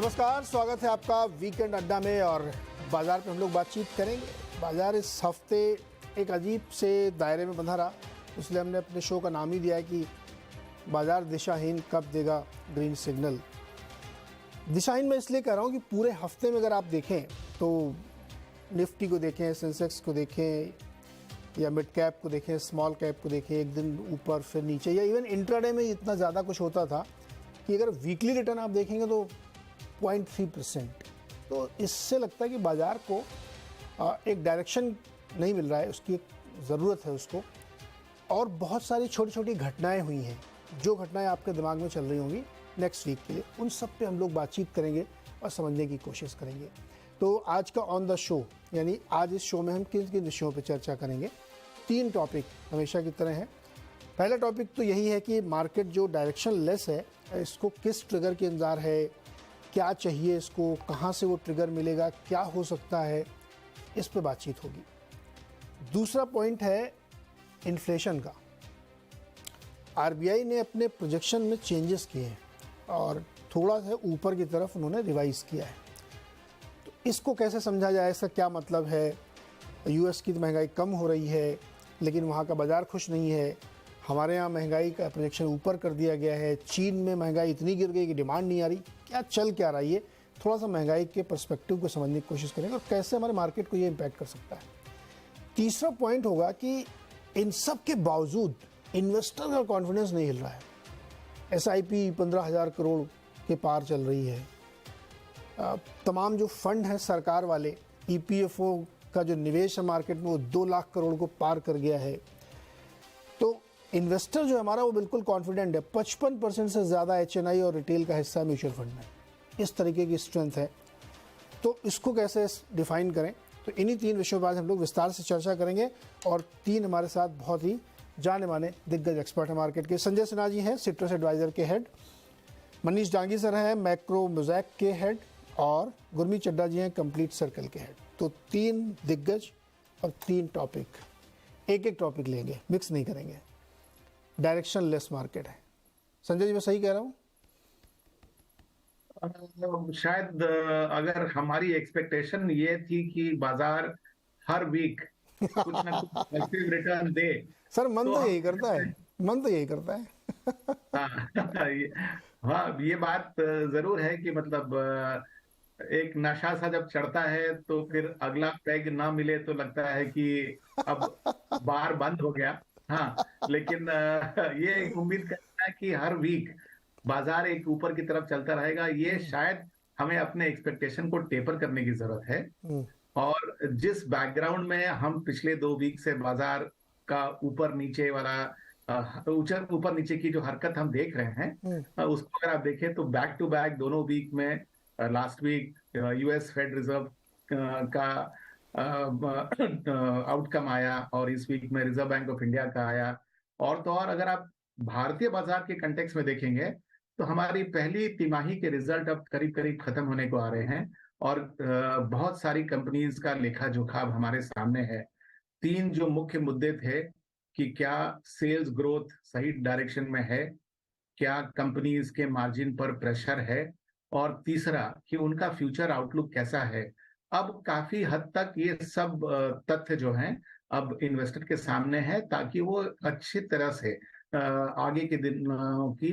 नमस्कार, स्वागत है आपका वीकेंड अड्डा में। और बाजार पे हम लोग बातचीत करेंगे। बाजार इस हफ्ते एक अजीब से दायरे में बंधा रहा, इसलिए हमने अपने शो का नाम ही दिया है कि बाजार दिशाहीन कब देगा ग्रीन सिग्नल। दिशाहीन मैं इसलिए कह रहा हूँ कि पूरे हफ्ते में अगर आप देखें तो निफ्टी को देखें, सेंसेक्स को देखें, या मिड कैप को देखें, स्मॉल कैप को देखें, एक दिन ऊपर फिर नीचे, या इवन इंट्राडे में इतना ज़्यादा कुछ होता था कि अगर वीकली रिटर्न आप देखेंगे तो 0.3%। तो इससे लगता है कि बाज़ार को एक डायरेक्शन नहीं मिल रहा है, उसकी एक ज़रूरत है उसको। और बहुत सारी छोटी छोटी घटनाएं हुई हैं, जो घटनाएं आपके दिमाग में चल रही होंगी नेक्स्ट वीक के लिए, उन सब पे हम लोग बातचीत करेंगे और समझने की कोशिश करेंगे। तो आज का ऑन द शो, यानी आज इस शो में हम किन किन विषयों पर चर्चा करेंगे। 3 टॉपिक हमेशा की तरह हैं। पहला टॉपिक तो यही है कि मार्केट जो डायरेक्शन लेस है, इसको किस ट्रिगर के इंतज़ार है, क्या चाहिए इसको, कहाँ से वो ट्रिगर मिलेगा, क्या हो सकता है, इस पे बातचीत होगी। दूसरा पॉइंट है इन्फ्लेशन का। आरबीआई ने अपने प्रोजेक्शन में चेंजेस किए हैं और थोड़ा सा ऊपर की तरफ उन्होंने रिवाइज़ किया है। तो इसको कैसे समझा जाए, इसका क्या मतलब है। यूएस की महंगाई कम हो रही है लेकिन वहाँ का बाज़ार खुश नहीं है। हमारे यहाँ महंगाई का प्रोजेक्शन ऊपर कर दिया गया है। चीन में महंगाई इतनी गिर गई कि डिमांड नहीं आ रही। क्या चल क्या रहा है, ये थोड़ा सा महंगाई के पर्सपेक्टिव को समझने की कोशिश करेंगे और कैसे हमारे मार्केट को ये इम्पैक्ट कर सकता है। तीसरा पॉइंट होगा कि इन सब के बावजूद इन्वेस्टर का कॉन्फिडेंस नहीं हिल रहा है। एसआईपी 15,000 करोड़ के पार चल रही है। तमाम जो फंड हैं सरकार वाले, ईपीएफओ का जो निवेश है मार्केट में वो 2 लाख करोड़ को पार कर गया है। तो इन्वेस्टर जो हमारा वो बिल्कुल कॉन्फिडेंट है। 55% से ज़्यादा एचएनआई और रिटेल का हिस्सा म्यूचुअल फंड में। इस तरीके की स्ट्रेंथ है। तो इसको कैसे डिफाइन करें, तो इन्हीं 3 विषयों पर आज हम लोग विस्तार से चर्चा करेंगे। और 3 हमारे साथ बहुत ही जाने माने दिग्गज एक्सपर्ट हैं मार्केट के। संजय सिन्हा जी हैं सिट्रस एडवाइज़र के हेड, मनीष डांगी सर हैं मैक्रो मोज़ैक के हेड, और गुरमीत चड्ढा जी हैं कंप्लीट सर्कल के हेड। तो 3 दिग्गज और 3 टॉपिक, एक टॉपिक लेंगे, मिक्स नहीं करेंगे। डायरेक्शन लेस मार्केट है। संजय जी, मैं सही कह रहा हूँ? शायद अगर हमारी एक्सपेक्टेशन ये थी कि बाजार हर वीक कुछ ना कुछ पॉजिटिव रिटर्न दे, सर मन तो तो हम यही करता है, मन तो यही करता है। हाँ ये बात जरूर है कि मतलब एक नशा सा जब चढ़ता है तो फिर अगला पैग ना मिले तो लगता है कि अब बार बंद हो गया। हाँ, लेकिन ये उम्मीद करना है कि हर वीक बाजार एक ऊपर की तरफ चलता रहेगा, ये शायद हमें अपने एक्सपेक्टेशन को टेपर करने की जरूरत है। और जिस बैकग्राउंड में हम पिछले 2 वीक से बाजार का ऊपर नीचे वाला ऊपर नीचे की जो हरकत हम देख रहे हैं, उसको अगर आप देखें तो बैक टू बैक दोनों वीक में, last week US fed reserve का आउटकम आया और इस वीक में रिजर्व बैंक ऑफ इंडिया का आया। और तो और अगर आप भारतीय बाजार के कंटेक्स्ट में देखेंगे तो हमारी पहली तिमाही के रिजल्ट अब करीब करीब खत्म होने को आ रहे हैं और बहुत सारी कंपनीज का लेखा जोखा अब हमारे सामने है। 3 जो मुख्य मुद्दे थे कि क्या सेल्स ग्रोथ सही डायरेक्शन में है, क्या कंपनीज के मार्जिन पर प्रेशर है, और तीसरा कि उनका फ्यूचर आउटलुक कैसा है। अब काफी हद तक ये सब तथ्य जो हैं अब इन्वेस्टर के सामने है, ताकि वो अच्छी तरह से आगे के दिनों की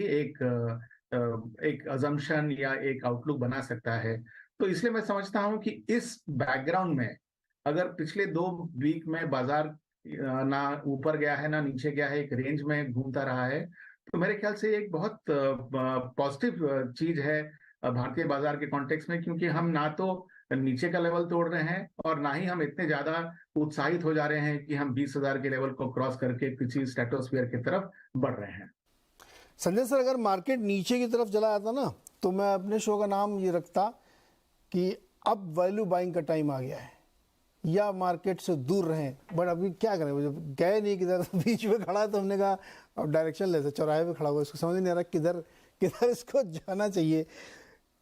एक अजम्पशन या एक आउटलुक बना सकता है। तो इसलिए मैं समझता हूं कि इस बैकग्राउंड में अगर पिछले 2 वीक में बाजार ना ऊपर गया है ना नीचे गया है, एक रेंज में घूमता रहा है, तो मेरे ख्याल से एक बहुत पॉजिटिव चीज है भारतीय बाजार के कॉन्टेक्स्ट में, क्योंकि हम ना तो नीचे का लेवल तोड़ रहे हैं और ना ही हम इतने ज्यादा उत्साहित हो जा रहे हैं कि हम 20,000 के लेवल को क्रॉस करके किसी स्ट्रेटोस्फीयर की तरफ बढ़ रहे हैं। संजय सर, अगर मार्केट नीचे की तरफ चला जाता ना तो मैं अपने शो का नाम ये रखता कि अब वैल्यू बाइंग का टाइम आ गया है, या मार्केट से दूर रहें। बट अभी क्या करें, जब गए नहीं किधर, बीच में खड़ा है तो हमने कहा अब डायरेक्शन लेते, चौराहे पे खड़ा हुआ, इसको समझ नहीं आ रहा किधर किधर इसको जाना चाहिए।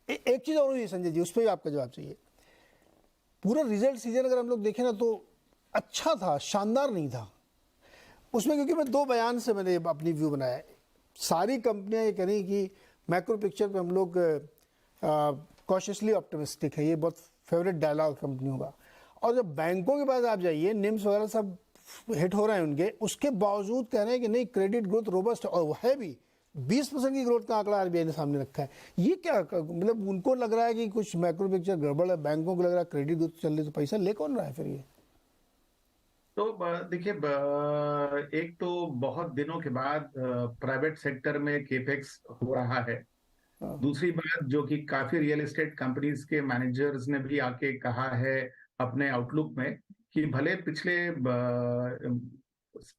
एक चीज़ और हुई है संजय जी, उस पर भी आपका जवाब चाहिए। पूरा रिजल्ट सीजन अगर हम लोग देखें ना तो अच्छा था, शानदार नहीं था उसमें, क्योंकि मैं 2 बयान से मैंने अपनी व्यू बनाया है। सारी कंपनियां ये कह रही कि मैक्रो पिक्चर पे हम लोग कॉशियसली ऑप्टिमिस्टिक है, ये बहुत फेवरेट डायलॉग कंपनियों का। और जब बैंकों के पास आप जाइए, निम्स वगैरह सब हिट हो रहे हैं उनके, उसके बावजूद कह रहे हैं कि नहीं क्रेडिट ग्रोथ रोबस्ट, और वो है भी 20% की ग्रोथ का आंकड़ा आरबीआई ने सामने रखा है। ये क्या मतलब, उनको लग रहा है कि कुछ मैक्रो पिक्चर गड़बड़ है, बैंकों को लग रहा है क्रेडिट ग्रोथ चल रही, तो पैसा ले कौन रहा है फिर ये? तो देखिए, एक तो बहुत दिनों के बाद प्राइवेट सेक्टर में केपेक्स हो रहा है। दूसरी बात जो कि काफी रियल एस्टेट कंपनीज के मैनेजर्स ने भी आके कहा है अपने आउटलुक में कि भले पिछले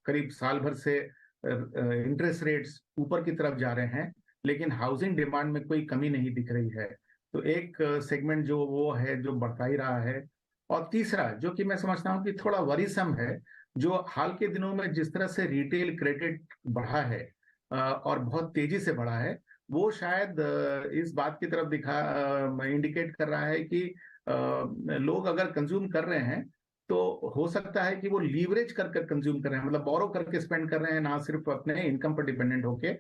करीब साल भर से इंटरेस्ट रेट्स ऊपर की तरफ जा रहे हैं, लेकिन हाउसिंग डिमांड में कोई कमी नहीं दिख रही है। तो एक सेगमेंट जो वो है जो बढ़ता ही रहा है। और तीसरा जो कि मैं समझता हूँ कि थोड़ा वरीसम है, जो हाल के दिनों में जिस तरह से रिटेल क्रेडिट बढ़ा है और बहुत तेजी से बढ़ा है, वो शायद इस बात की तरफ इंडिकेट कर रहा है कि लोग अगर कंज्यूम कर रहे हैं तो हो सकता है कि वो लीवरेज कर कंज्यूम कर रहे हैं, मतलब बोरो करके स्पेंड कर रहे हैं, ना सिर्फ अपने इनकम पर डिपेंडेंट होके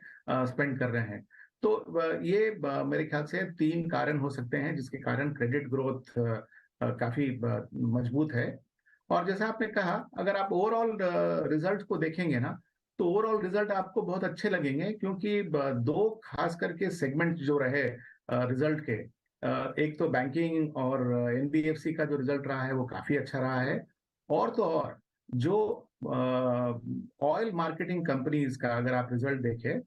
स्पेंड कर रहे हैं। तो ये मेरे ख्याल से 3 कारण हो सकते हैं जिसके कारण क्रेडिट ग्रोथ काफी मजबूत है। और जैसा आपने कहा, अगर आप ओवरऑल रिजल्ट को देखेंगे ना, तो ओवरऑल रिजल्ट आपको बहुत अच्छे लगेंगे, क्योंकि 2 खास करके सेगमेंट जो रहे रिजल्ट के, एक तो बैंकिंग और एनबीएफसी का जो रिजल्ट रहा है वो काफी अच्छा रहा है। और तो और जो ऑयल मार्केटिंग कंपनीज का अगर आप रिजल्ट देखें,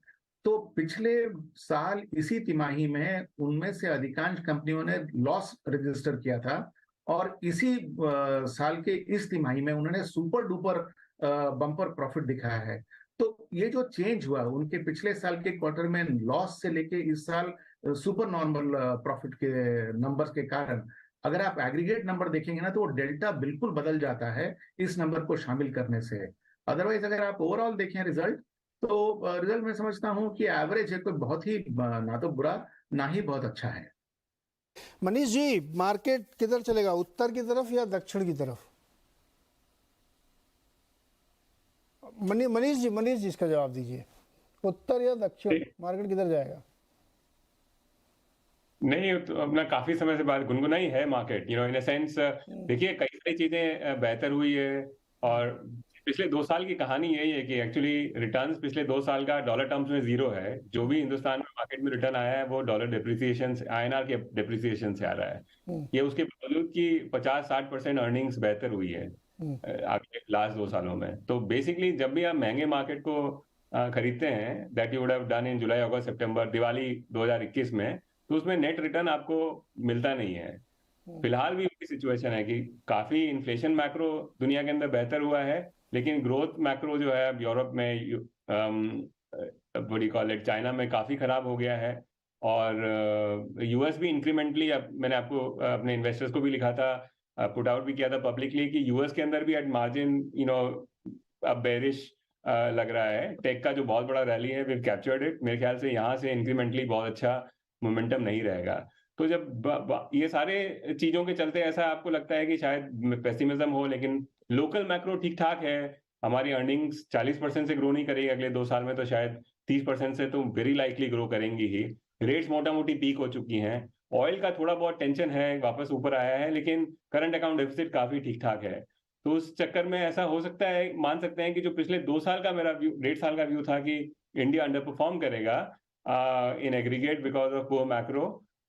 तो पिछले साल इसी तिमाही में उनमें से अधिकांश कंपनियों ने लॉस रजिस्टर किया था, और इसी साल के इस तिमाही में उन्होंने सुपर डुपर बम्पर प्रॉफिट दिखाया है। तो ये जो चेंज हुआ उनके पिछले साल के क्वार्टर में लॉस से लेके इस साल सुपर नॉर्मल प्रॉफिट के नंबर्स के कारण, अगर आप एग्रीगेट नंबर देखेंगे ना, तो वो डेल्टा बिल्कुल बदल जाता है इस नंबर को शामिल करने से। अदरवाइज अगर आप ओवरऑल देखें रिजल्ट, तो रिजल्ट मैं समझता हूं कि एवरेज है, कोई बहुत ही ना तो बुरा ना ही बहुत अच्छा है। मनीष जी, मार्केट किधर चलेगा, उत्तर की तरफ या दक्षिण की तरफ? मनीष जी इसका जवाब दीजिए, उत्तर या दक्षिण, मार्केट किधर जाएगा? नहीं, तो अपना काफी समय से बात गुनगुनाई है मार्केट, इन अ सेंस। देखिए, कई सारी चीजें बेहतर हुई है, और पिछले 2 साल की कहानी यही है कि एक्चुअली रिटर्न्स पिछले 2 साल का डॉलर टर्म्स में 0 है। जो भी हिंदुस्तान में मार्केट में रिटर्न आया है वो डॉलर डिप्रिसिएशन, आईएनआर के डिप्रिसिएशन से आ रहा है। ये उसके बावजूद कि 50-60% अर्निंग्स बेहतर हुई है आगे लास्ट 2 सालों में। तो बेसिकली जब भी आप महंगे मार्केट को खरीदते हैं, that you would have done in July, August, September, Diwali 2021 में, तो उसमें नेट रिटर्न आपको मिलता नहीं है। फिलहाल भी वही सिचुएशन है कि काफी इन्फ्लेशन मैक्रो दुनिया के अंदर बेहतर हुआ है, लेकिन ग्रोथ मैक्रो जो है अब यूरोप में, बड़ी कॉल इट, चाइना में काफी खराब हो गया है। और यूएस भी इंक्रीमेंटली, अब मैंने आपको अपने इन्वेस्टर्स को भी लिखा था, पुट आउट भी किया था पब्लिकली, कि यूएस के अंदर भी एट मार्जिन अब बेरिश लग रहा है। टेक का जो बहुत बड़ा रैली है, वी कैप्चर्ड इट। मेरे ख्याल से यहाँ से इंक्रीमेंटली बहुत अच्छा मोमेंटम नहीं रहेगा। तो जब ये सारे चीजों के चलते ऐसा आपको लगता है कि शायद पेसिमिज्म हो, लेकिन लोकल मैक्रो ठीक ठाक है। हमारी अर्निंग्स 40% से ग्रो नहीं करेगी अगले 2 साल में, तो शायद 30% से तो वेरी लाइकली ग्रो करेंगी ही। रेट्स मोटा मोटी पीक हो चुकी हैं। ऑयल का थोड़ा बहुत टेंशन है, वापस ऊपर आया है, लेकिन करंट अकाउंट डेफिसिट काफी ठीक ठाक है। तो उस चक्कर में ऐसा हो सकता है, मान सकते हैं कि जो पिछले 2 साल का मेरा व्यू, 1.5 साल का व्यू था कि इंडिया अंडर परफॉर्म करेगा in aggregate because of poor macro,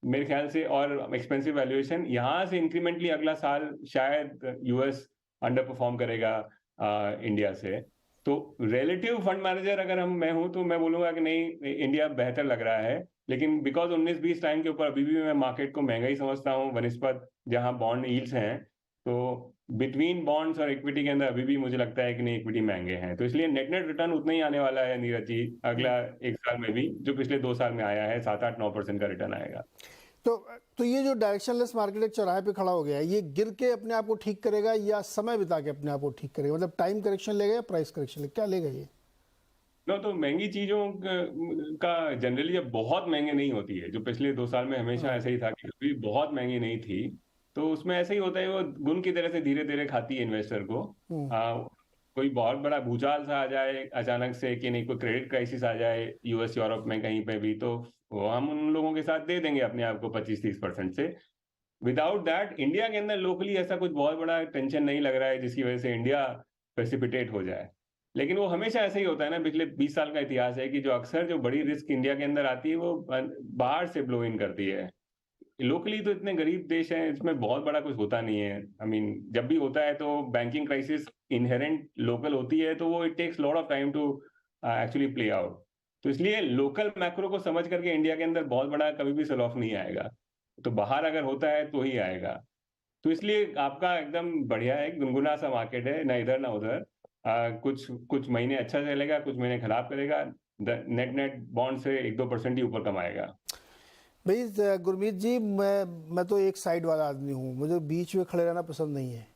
मेरे ख्याल से, और एक्सपेंसिव वैल्यूएशन, यहाँ से इंक्रीमेंटली अगला साल शायद यूएस अंडर परफॉर्म करेगा इंडिया से। तो रिलेटिव फंड मैनेजर अगर मैं हूं, तो मैं बोलूंगा कि नहीं, इंडिया बेहतर लग रहा है। लेकिन बिकॉज 19-20 टाइम के ऊपर अभी भी मैं मार्केट को महंगा ही समझता हूँ वनिस्पत जहां बॉन्ड यील्ड्स हैं। तो बिटवीन बॉन्ड्स और इक्विटी के अंदर अभी भी मुझे लगता है कि नहीं, इक्विटी महंगे हैं। तो इसलिए नेट रिटर्न उतना ही आने वाला है नीरज जी, अगला 1 साल में भी, जो पिछले 2 साल में आया है, 7-8-9% का रिटर्न आएगा। तो ये जो डायरेक्शनलेस मार्केट एक चौराहे पे खड़ा हो गया है, ये गिर के अपने आप को ठीक करेगा या समय बिता के अपने आप को ठीक करेगा? मतलब टाइम करेक्शन लेगा या प्राइस करेक्शन लेगा, क्या लेगा ये? तो महंगी चीजों का जनरली जब बहुत महंगे नहीं होती है, जो पिछले 2 साल में हमेशा ऐसा ही था कि कभी बहुत महंगी नहीं थी, तो उसमें ऐसा ही होता है, वो गुण की तरह से धीरे धीरे खाती है इन्वेस्टर को। कोई बहुत बड़ा भूचाल सा आ जाए अचानक से, कि नहीं कोई क्रेडिट क्राइसिस आ जाए यूएस यूरोप में कहीं पे भी, तो वो हम उन लोगों के साथ दे देंगे अपने आप को 25-30% से। विदाउट दैट इंडिया के अंदर लोकली ऐसा कुछ बहुत बड़ा टेंशन नहीं लग रहा है जिसकी वजह से इंडिया प्रेसिपिटेट हो जाए। लेकिन वो हमेशा ऐसा ही होता है ना, पिछले 20 साल का इतिहास है कि जो अक्सर जो बड़ी रिस्क इंडिया के अंदर आती है वो बाहर से ब्लो इन करती है। लोकली तो इतने गरीब देश हैं, इसमें बहुत बड़ा कुछ होता नहीं है। आई मीन जब भी होता है तो बैंकिंग क्राइसिस इनहेरेंट लोकल होती है, तो वो it takes lot of time to actually play out. तो इसलिए लोकल मैक्रो को समझ करके इंडिया के अंदर बहुत बड़ा कभी भी सेल ऑफ नहीं आएगा, तो बाहर अगर होता है तो ही आएगा। तो इसलिए आपका एकदम बढ़िया है, गुनगुना सा मार्केट है, ना इधर ना उधर। कुछ कुछ महीने अच्छा चलेगा, कुछ महीने खराब करेगा, नेट नेट बॉन्ड से 1-2% ही ऊपर कमाएगा। भाई गुरमीत जी, मैं तो एक साइड वाला आदमी हूँ, मुझे बीच में खड़े रहना पसंद नहीं है।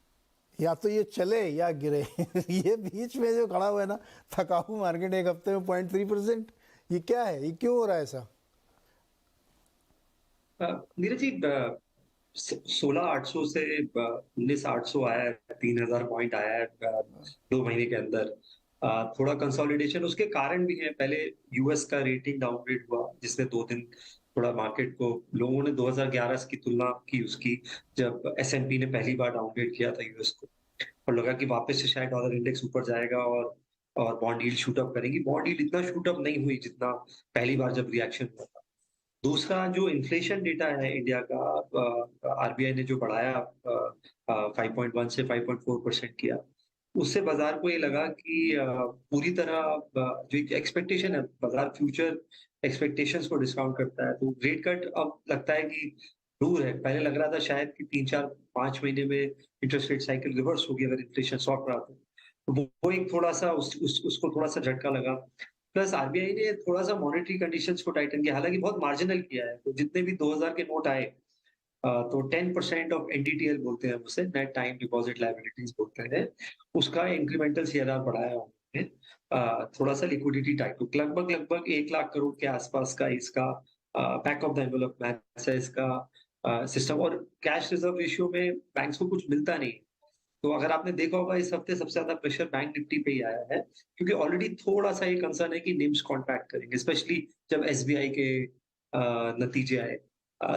या तो ये चले या गिरे ये बीच में जो खड़ा हुआ है ना, थकाऊ मार्केट, एक हफ्ते में 0.3%, ये क्या है, ये क्यों हो रहा है ऐसा? नीरज जी, 16,800 से 19,800 आया है, 3,000 पॉइंट आया है 2 महीने के अंदर। थोड़ा कंसोलिडेशन उसके कारण भी है। पहले यूएस का रेटिंग डाउनग्रेड हुआ, जिसने 2 दिन थोड़ा मार्केट को, लोगों ने 2011 की तुलना की उसकी, जब एसएनपी ने पहली बार डाउनग्रेड किया था यूएस को, और लगा कि वापस से शायद डॉलर इंडेक्स ऊपर जाएगा और बॉन्ड यील्ड शूट अप करेगी। बॉन्ड यील्ड इतना शूट अप नहीं हुई जितना पहली बार जब रिएक्शन हुआ था। दूसरा जो इन्फ्लेशन डेटा है इंडिया का, आरबीआई ने जो बढ़ाया 5.1 से 5.4% किया, उससे बाजार को ये लगा कि पूरी तरह जो एक्सपेक्टेशन है, बाजार फ्यूचर एक्सपेक्टेशंस को डिस्काउंट करता है। तो रेट कट अब लगता है कि दूर है। पहले लग रहा था शायद कि 3-4-5 महीने में इंटरेस्ट रेट साइकिल रिवर्स होगी अगर इन्फ्लेशन सॉफ्ट रहा तो वो एक थोड़ा सा उसको थोड़ा सा झटका लगा। प्लस आरबीआई ने थोड़ा सा मॉनेटरी कंडीशंस को टाइटन किया, हालांकि बहुत मार्जिनल किया है। तो जितने भी 2000 के नोट आए, तो 10% ऑफ एनडीटीएल बोलते हैं उसे, नेट टाइम डिपॉजिट लायबिलिटीज बोलते हैं, उसका इंक्रीमेंटल सीआरआर बढ़ाया उन्होंने। थोड़ा सा लिक्विडिटी टाइप, तो लगभग 1 लाख करोड़ के आसपास का इसका back of the envelope maths है इसका सिस्टम। और कैश रिजर्व रेशियो में बैंक्स को कुछ मिलता नहीं। तो अगर आपने देखा होगा, इस हफ्ते सबसे ज्यादा प्रेशर बैंक निफ्टी पे ही आया है, क्योंकि ऑलरेडी थोड़ा सा ये कंसर्न है कि निम्स कॉन्ट्रैक्ट करेंगे, स्पेशली जब एसबीआई के नतीजे आए।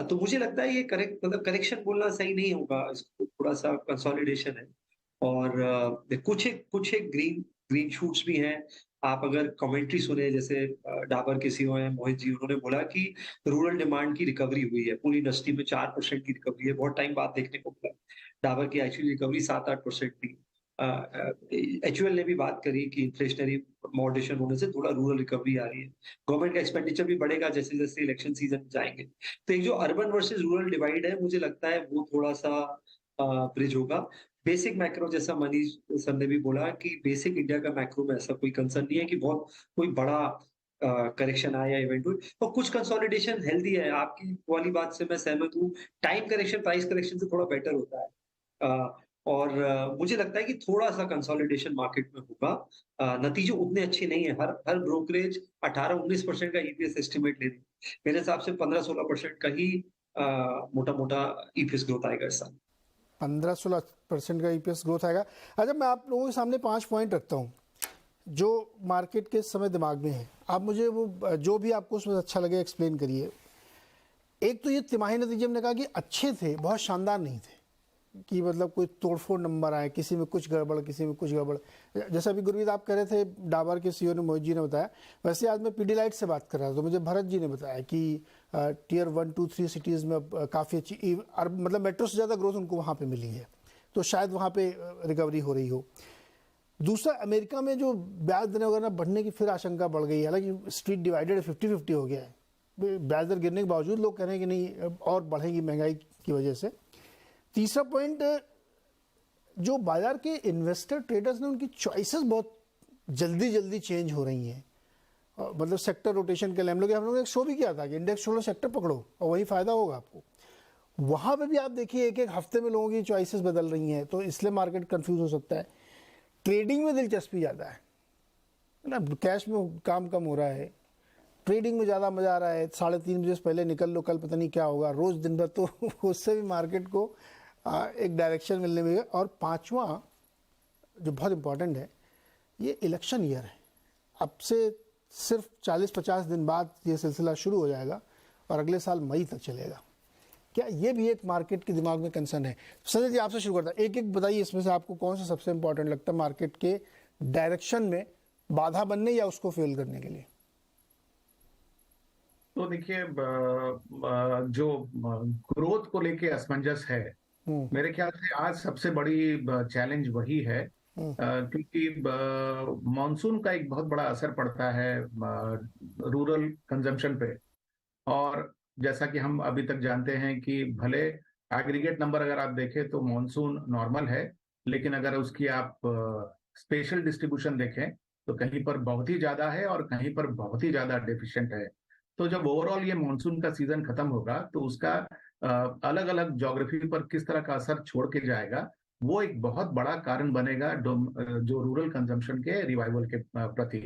तो मुझे लगता है ये करेक्शन बोलना सही नहीं होगा, इसको थोड़ा सा कंसोलिडेशन है। और कुछ एक ग्रीन शूट्स भी हैं। आप अगर कमेंट्री सुने, जैसे डाबर के सीईओ हैं मोहित जी, उन्होंने बोला कि रूरल डिमांड की रिकवरी हुई है, पूरी इंडस्ट्री में 4% की रिकवरी है, बहुत टाइम बाद देखने को मिला। डाबर की एक्चुअली रिकवरी 7-8% थी। एचयूएल ने भी बात करी कि इन्फ्लेशनरी मॉडरेशन होने से थोड़ा रूरल रिकवरी आ रही है, गवर्नमेंट का एक्सपेंडिचर भी बढ़ेगा जैसे जैसे इलेक्शन सीजन जाएंगे। तो एक जो अर्बन वर्सेस रूरल डिवाइड है, मुझे लगता है वो थोड़ा सा ब्रिज होगा। बेसिक मैक्रो, जैसा मनीष सर ने भी बोला कि बेसिक इंडिया का मैक्रो में ऐसा कोई कंसर्न नहीं है कि बहुत कोई बड़ा करेक्शन आया या इवेंट हुई। और कुछ कंसोलिडेशन हेल्दी है, आपकी वाली बात से मैं सहमत हूँ। टाइम करेक्शन प्राइस करेक्शन से थोड़ा बेटर होता है। और मुझे लगता है कि थोड़ा सा कंसोलिडेशन मार्केट में होगा। नतीजे उतने अच्छे नहीं है। हर ब्रोकरेज 18-19% का ईपीएस एस्टिमेट ले रही है। मेरे हिसाब से 15-16% का ही मोटा मोटा ईपीएस ग्रोथ आएगा इस साल। 15-16% का ईपीएस ग्रोथ आएगा। अच्छा, मैं आप लोगों के सामने 5 पॉइंट रखता हूँ जो मार्केट के समय दिमाग में है। आप मुझे वो जो भी आपको उसमें अच्छा लगे एक्सप्लेन करिए। एक तो ये तिमाही नतीजे हमने कहा कि अच्छे थे, बहुत शानदार नहीं थे, कि मतलब कोई तोड़फोड़ नंबर आए, किसी में कुछ गड़बड़, किसी में कुछ गड़बड़। जैसा अभी गुरमीत आप कह रहे थे, डाबर के सीईओ ने, मोहित जी ने बताया, वैसे आज मैं पीडीलाइट से बात कर रहा था तो मुझे भरत जी ने बताया कि टियर 1, 2, 3 सिटीज़ में काफ़ी अच्छी, मतलब मेट्रो से ज़्यादा ग्रोथ उनको वहाँ पे मिली है, तो शायद वहाँ पे रिकवरी हो रही हो। दूसरा, अमेरिका में जो ब्याज दरें वगैरह बढ़ने की फिर आशंका बढ़ गई है, हालांकि स्ट्रीट डिवाइडेड 50-50 हो गया है। ब्याज दर गिरने के बावजूद लोग कह रहे हैं कि नहीं और बढ़ेगी महंगाई की वजह से। तीसरा पॉइंट, जो बाजार के इन्वेस्टर ट्रेडर्स ने, उनकी चॉइसेस बहुत जल्दी चेंज हो रही हैं। मतलब सेक्टर रोटेशन के लिए हम लोग ने एक शो भी किया था कि इंडेक्स छोड़ो सेक्टर पकड़ो और वही फायदा होगा आपको। वहाँ पे भी आप देखिए एक हफ्ते में लोगों की चॉइसेस बदल रही हैं, तो इसलिए मार्केट कंफ्यूज हो सकता है। ट्रेडिंग में दिलचस्पी ज़्यादा है ना, कैश में काम कम हो रहा है, ट्रेडिंग में ज़्यादा मज़ा आ रहा है। 3:30 बजे से पहले निकल लो, कल पता नहीं क्या होगा, रोज़ दिन भर, तो उससे भी मार्केट को एक डायरेक्शन मिलने में। और पांचवा जो बहुत इंपॉर्टेंट है, ये इलेक्शन ईयर है, अब से सिर्फ 40-50 दिन बाद ये सिलसिला शुरू हो जाएगा और अगले साल मई तक चलेगा। क्या ये भी एक मार्केट के दिमाग में कंसर्न है? संजय जी आपसे शुरू करता है, एक एक बताइए इसमें से आपको कौन सा सबसे इंपॉर्टेंट लगता है मार्केट के डायरेक्शन में बाधा बनने या उसको फेल करने के लिए? तो देखिए, जो ग्रोथ को लेके असमंजस है, मेरे ख्याल से आज सबसे बड़ी चैलेंज वही है, क्योंकि मानसून का एक बहुत बड़ा असर पड़ता है रूरल कंजम्पशन पे। और जैसा कि हम अभी तक जानते हैं कि भले एग्रीगेट नंबर अगर आप देखें तो मानसून नॉर्मल है, लेकिन अगर उसकी आप स्पेशल डिस्ट्रीब्यूशन देखें तो कहीं पर बहुत ही ज्यादा है और कहीं पर बहुत ही ज्यादा डेफिशिएंट है। तो जब ओवरऑल ये मानसून का सीजन खत्म होगा तो उसका अलग अलग ज्योग्राफी पर किस तरह का असर छोड़ के जाएगा, वो एक बहुत बड़ा कारण बनेगा जो रूरल कंजम्पशन के रिवाइवल के प्रति।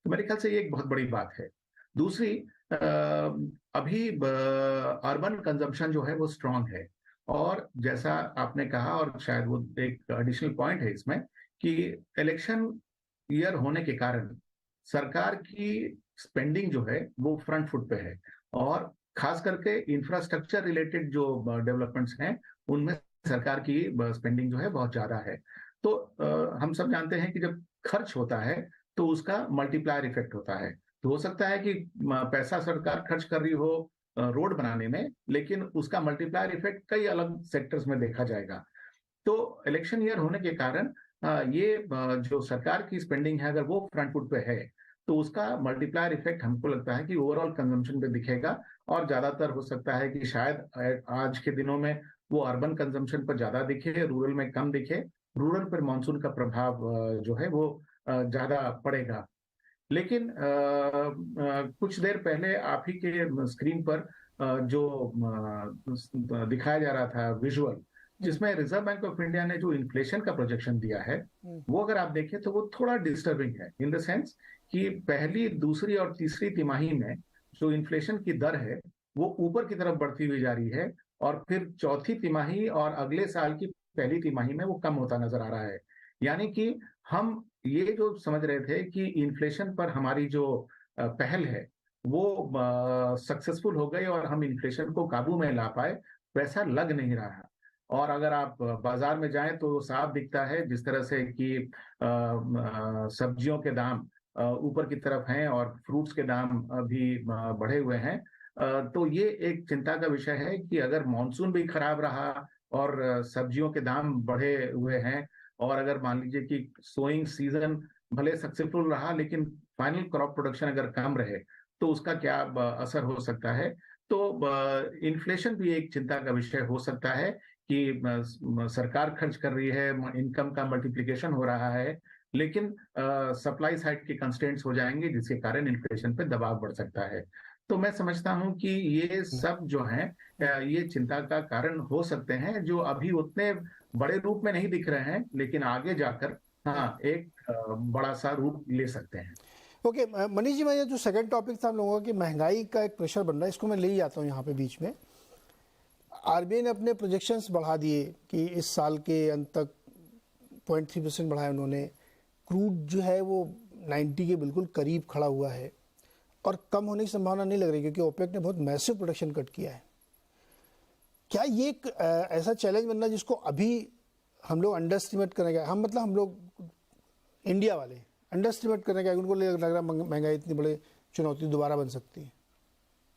तो मेरे ख्याल से ये एक बहुत बड़ी बात है। दूसरी, अभी अर्बन कंजम्पशन जो है वो स्ट्रांग है, और जैसा आपने कहा, और शायद वो एक एडिशनल पॉइंट है इसमें, कि इलेक्शन ईयर होने के कारण सरकार की स्पेंडिंग जो है वो फ्रंट फुट पे है, और खास करके इंफ्रास्ट्रक्चर रिलेटेड जो डेवलपमेंट्स हैं उनमें सरकार की स्पेंडिंग जो है बहुत ज्यादा है। तो हम सब जानते हैं कि जब खर्च होता है तो उसका मल्टीप्लायर इफेक्ट होता है। तो हो सकता है कि पैसा सरकार खर्च कर रही हो रोड बनाने में, लेकिन उसका मल्टीप्लायर इफेक्ट कई अलग सेक्टर्स में देखा जाएगा। तो इलेक्शन ईयर होने के कारण ये जो सरकार की स्पेंडिंग है अगर वो फ्रंट फुट पे है तो उसका मल्टीप्लायर इफेक्ट हमको लगता है कि ओवरऑल कंजम्पशन पे दिखेगा, और ज्यादातर हो सकता है कि शायद आज के दिनों में वो अर्बन कंजम्पशन पर ज्यादा दिखे, रूरल में कम दिखे। रूरल पर मानसून का प्रभाव जो है वो ज्यादा पड़ेगा। लेकिन कुछ देर पहले आप ही के स्क्रीन पर जो दिखाया जा रहा था विजुअल, जिसमें रिजर्व बैंक ऑफ इंडिया ने जो इन्फ्लेशन का प्रोजेक्शन दिया है, वो अगर आप देखें तो वो थोड़ा डिस्टर्बिंग है, इन द सेंस कि पहली, दूसरी और तीसरी तिमाही में जो इन्फ्लेशन की दर है वो ऊपर की तरफ बढ़ती हुई जा रही है, और फिर चौथी तिमाही और अगले साल की पहली तिमाही में वो कम होता नजर आ रहा है। यानी कि हम ये जो समझ रहे थे कि इन्फ्लेशन पर हमारी जो पहल है वो सक्सेसफुल हो गई और हम इन्फ्लेशन को काबू में ला पाए, वैसा लग नहीं रहा। और अगर आप बाजार में जाएं तो साफ दिखता है जिस तरह से कि सब्जियों के दाम ऊपर की तरफ हैं और फ्रूट्स के दाम भी बढ़े हुए हैं। तो ये एक चिंता का विषय है कि अगर मॉनसून भी खराब रहा और सब्जियों के दाम बढ़े हुए हैं, और अगर मान लीजिए कि सोइंग सीजन भले सक्सेसफुल रहा लेकिन फाइनल क्रॉप प्रोडक्शन अगर कम रहे तो उसका क्या असर हो सकता है। तो इन्फ्लेशन भी एक चिंता का विषय हो सकता है कि सरकार खर्च कर रही है, इनकम का मल्टीप्लिकेशन हो रहा है, लेकिन सप्लाई साइड के कंस्ट्रेंट्स हो जाएंगे जिसके कारण इन्फ्लेशन पे दबाव बढ़ सकता है। तो मैं समझता हूं कि ये सब जो है ये चिंता का कारण हो सकते हैं, जो अभी उतने बड़े रूप में नहीं दिख रहे हैं, लेकिन आगे जाकर एक बड़ा सा रूप ले सकते हैं। ओके, मनीष जी, मैं ये जो सेकंड टॉपिक था हम लोगों का कि महंगाई का एक प्रेशर बन रहा है, इसको मैं ले ही आता हूँ यहाँ पे बीच में। आरबीआई ने अपने प्रोजेक्शंस बढ़ा दिए कि इस साल के अंत तक 0.3% बढ़ाया उन्होंने। क्रूड जो है वो 90 के बिल्कुल करीब खड़ा हुआ है और कम होने की संभावना नहीं लग रही, क्योंकि ओपेक ने बहुत मैसिव प्रोडक्शन कट किया है। क्या ये एक ऐसा चैलेंज बनना जिसको अभी हम लोग अंडर एस्टिमेट करेंगे? हम लोग इंडिया वाले अंडर एस्टिमेट करेंगे, उनको लग रहा महंगाई इतनी बड़ी चुनौती दोबारा बन सकती है।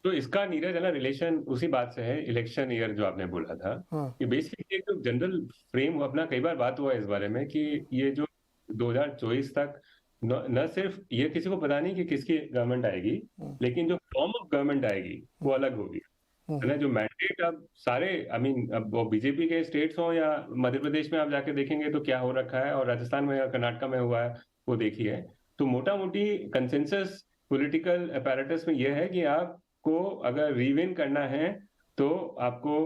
तो इसका नीरज है ना, रिलेशन उसी बात से है, इलेक्शन ईयर जो आपने बोला था। कि बेसिकली एक जनरल फ्रेम अपना कई बार बात हुआ इस बारे में कि ये जो 2024 तक न सिर्फ ये किसी को पता नहीं कि किसकी गवर्नमेंट आएगी, लेकिन जो फॉर्म ऑफ गवर्नमेंट आएगी वो अलग होगी, है ना। जो मैंडेट अब सारे अब वो बीजेपी के स्टेट्स हो या मध्य प्रदेश में आप जाके देखेंगे तो क्या हो रखा है, और राजस्थान में या कर्नाटक में हुआ है वो देखिए। तो मोटा मोटी कंसेंसस पॉलिटिकल अपैरेटस में यह है कि आपको अगर रीविन करना है तो आपको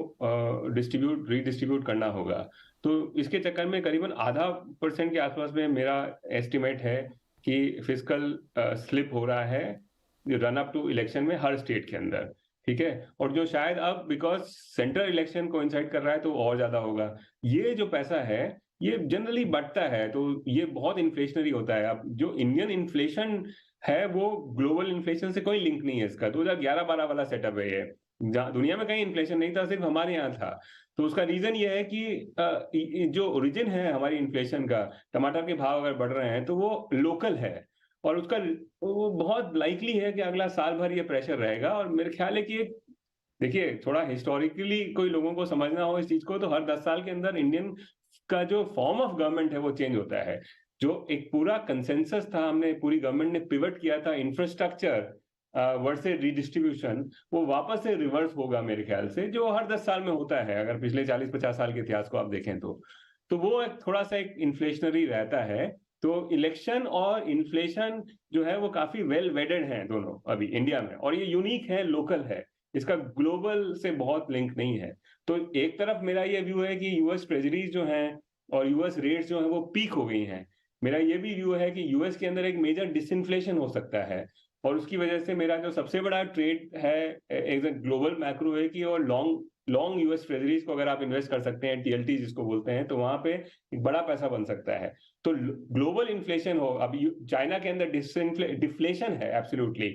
रीडिस्ट्रीब्यूट करना होगा। तो इसके चक्कर में करीबन 0.5% के आसपास में मेरा एस्टिमेट है कि फिस्कल स्लिप हो रहा है रन अप टू इलेक्शन में हर स्टेट के अंदर, ठीक है। और जो शायद अब बिकॉज सेंट्रल इलेक्शन कोइंसाइड कर रहा है तो और ज्यादा होगा। ये जो पैसा है ये जनरली बढ़ता है, तो ये बहुत इन्फ्लेशनरी होता है। अब जो इंडियन इन्फ्लेशन है वो ग्लोबल इन्फ्लेशन से कोई लिंक नहीं है इसका। 2011-12 वाला सेटअप है ये, जहाँ दुनिया में कहीं इन्फ्लेशन नहीं था, सिर्फ हमारे यहाँ था। तो उसका रीजन ये है कि जो ओरिजिन है हमारी इन्फ्लेशन का, टमाटर के भाव अगर बढ़ रहे हैं तो वो लोकल है, और उसका वो बहुत लाइकली है कि अगला साल भर ये प्रेशर रहेगा। और मेरे ख्याल है कि देखिए, थोड़ा हिस्टोरिकली कोई लोगों को समझना हो इस चीज को, तो हर 10 साल के अंदर इंडियन का जो फॉर्म ऑफ गवर्नमेंट है वो चेंज होता है। जो एक पूरा कंसेंसस था, हमने पूरी गवर्नमेंट ने पिवट किया था इंफ्रास्ट्रक्चर वर्सेस रीडिस्ट्रीब्यूशन, वो वापस से रिवर्स होगा मेरे ख्याल से, जो हर 10 साल में होता है अगर पिछले 40-50 साल के इतिहास को आप देखें तो वो एक थोड़ा सा एक इन्फ्लेशनरी रहता है। तो इलेक्शन और इन्फ्लेशन जो है वो काफी वेल वेडेड हैं दोनों अभी इंडिया में, और ये यूनिक है, लोकल है, इसका ग्लोबल से बहुत लिंक नहीं है। तो एक तरफ मेरा ये व्यू है कि यूएस ट्रेजरीज जो हैं और यूएस रेट्स जो हैं वो पीक हो गई हैं। मेरा ये भी व्यू है कि यूएस के अंदर एक मेजर डिसइन्फ्लेशन हो सकता है, और उसकी वजह से मेरा जो सबसे बड़ा ट्रेड है एक ग्लोबल मैक्रो है कि, और लॉन्ग यूएस ट्रेजरीज को अगर आप इन्वेस्ट कर सकते हैं, टीएलटी जिसको बोलते हैं, तो वहां पे एक बड़ा पैसा बन सकता है। तो ग्लोबल इन्फ्लेशन हो, अब चाइना के अंदर डिफ्लेशन है एब्सोल्युटली,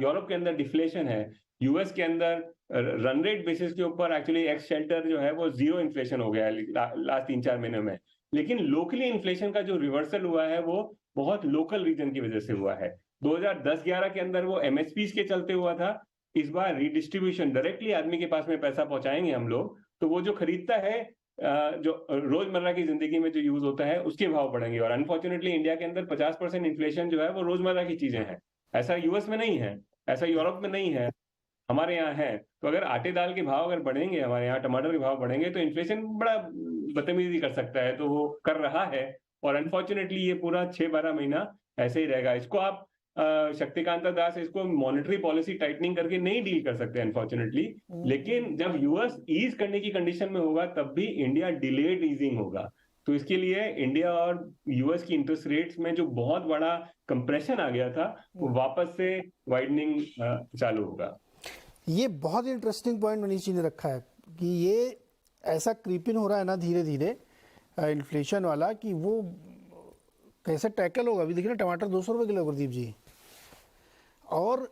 यूरोप के अंदर डिफ्लेशन है, यूएस के अंदर रन रेट बेसिस के ऊपर एक्चुअली एक्स शेल्टर जो है वो जीरो इन्फ्लेशन हो गया है लास्ट 3-4 महीने में। लेकिन लोकली इन्फ्लेशन का जो रिवर्सल हुआ है वो बहुत लोकल रीजन की वजह से हुआ है। 2010-11 के अंदर वो एमएसपीज के चलते हुआ था। इस बार रीडिस्ट्रीब्यूशन, डायरेक्टली आदमी के पास में पैसा पहुंचाएंगे हम लोग, तो वो जो खरीदता है जो रोजमर्रा की जिंदगी में जो यूज होता है उसके भाव बढ़ेंगे। और अनफॉर्चुनेटली इंडिया के अंदर 50% इन्फ्लेशन जो है वो रोजमर्रा की चीजें हैं। ऐसा यूएस में नहीं है, ऐसा यूरोप में नहीं है, हमारे यहाँ है। तो अगर आटे दाल के भाव अगर बढ़ेंगे, हमारे यहाँ टमाटर के भाव बढ़ेंगे, तो इन्फ्लेशन बड़ा बदतमीजी कर सकता है, तो वो कर रहा है। और अनफॉर्चुनेटली ये पूरा 6-12 महीना ऐसे ही रहेगा। इसको आप शक्तिकांत दास इसको मॉनेटरी पॉलिसी टाइटनिंग करके नहीं डील कर सकते अनफॉर्चुनेटली, लेकिन जब यूएस ईज करने की कंडीशन में होगा तब भी इंडिया डिलेड ईजिंग होगा। तो इसके लिए इंडिया और यूएस की इंटरेस्ट रेट्स में जो बहुत बड़ा कंप्रेशन आ गया था वो वापस से वाइडनिंग चालू होगा। ये बहुत इंटरेस्टिंग पॉइंट मनीष जी ने रखा है कि ये ऐसा क्रीपिन हो रहा है ना धीरे धीरे इन्फ्लेशन वाला, कि वो कैसे टैकल होगा। अभी देखिए ना, टमाटर 200 रुपये किलो गुरदीप जी, और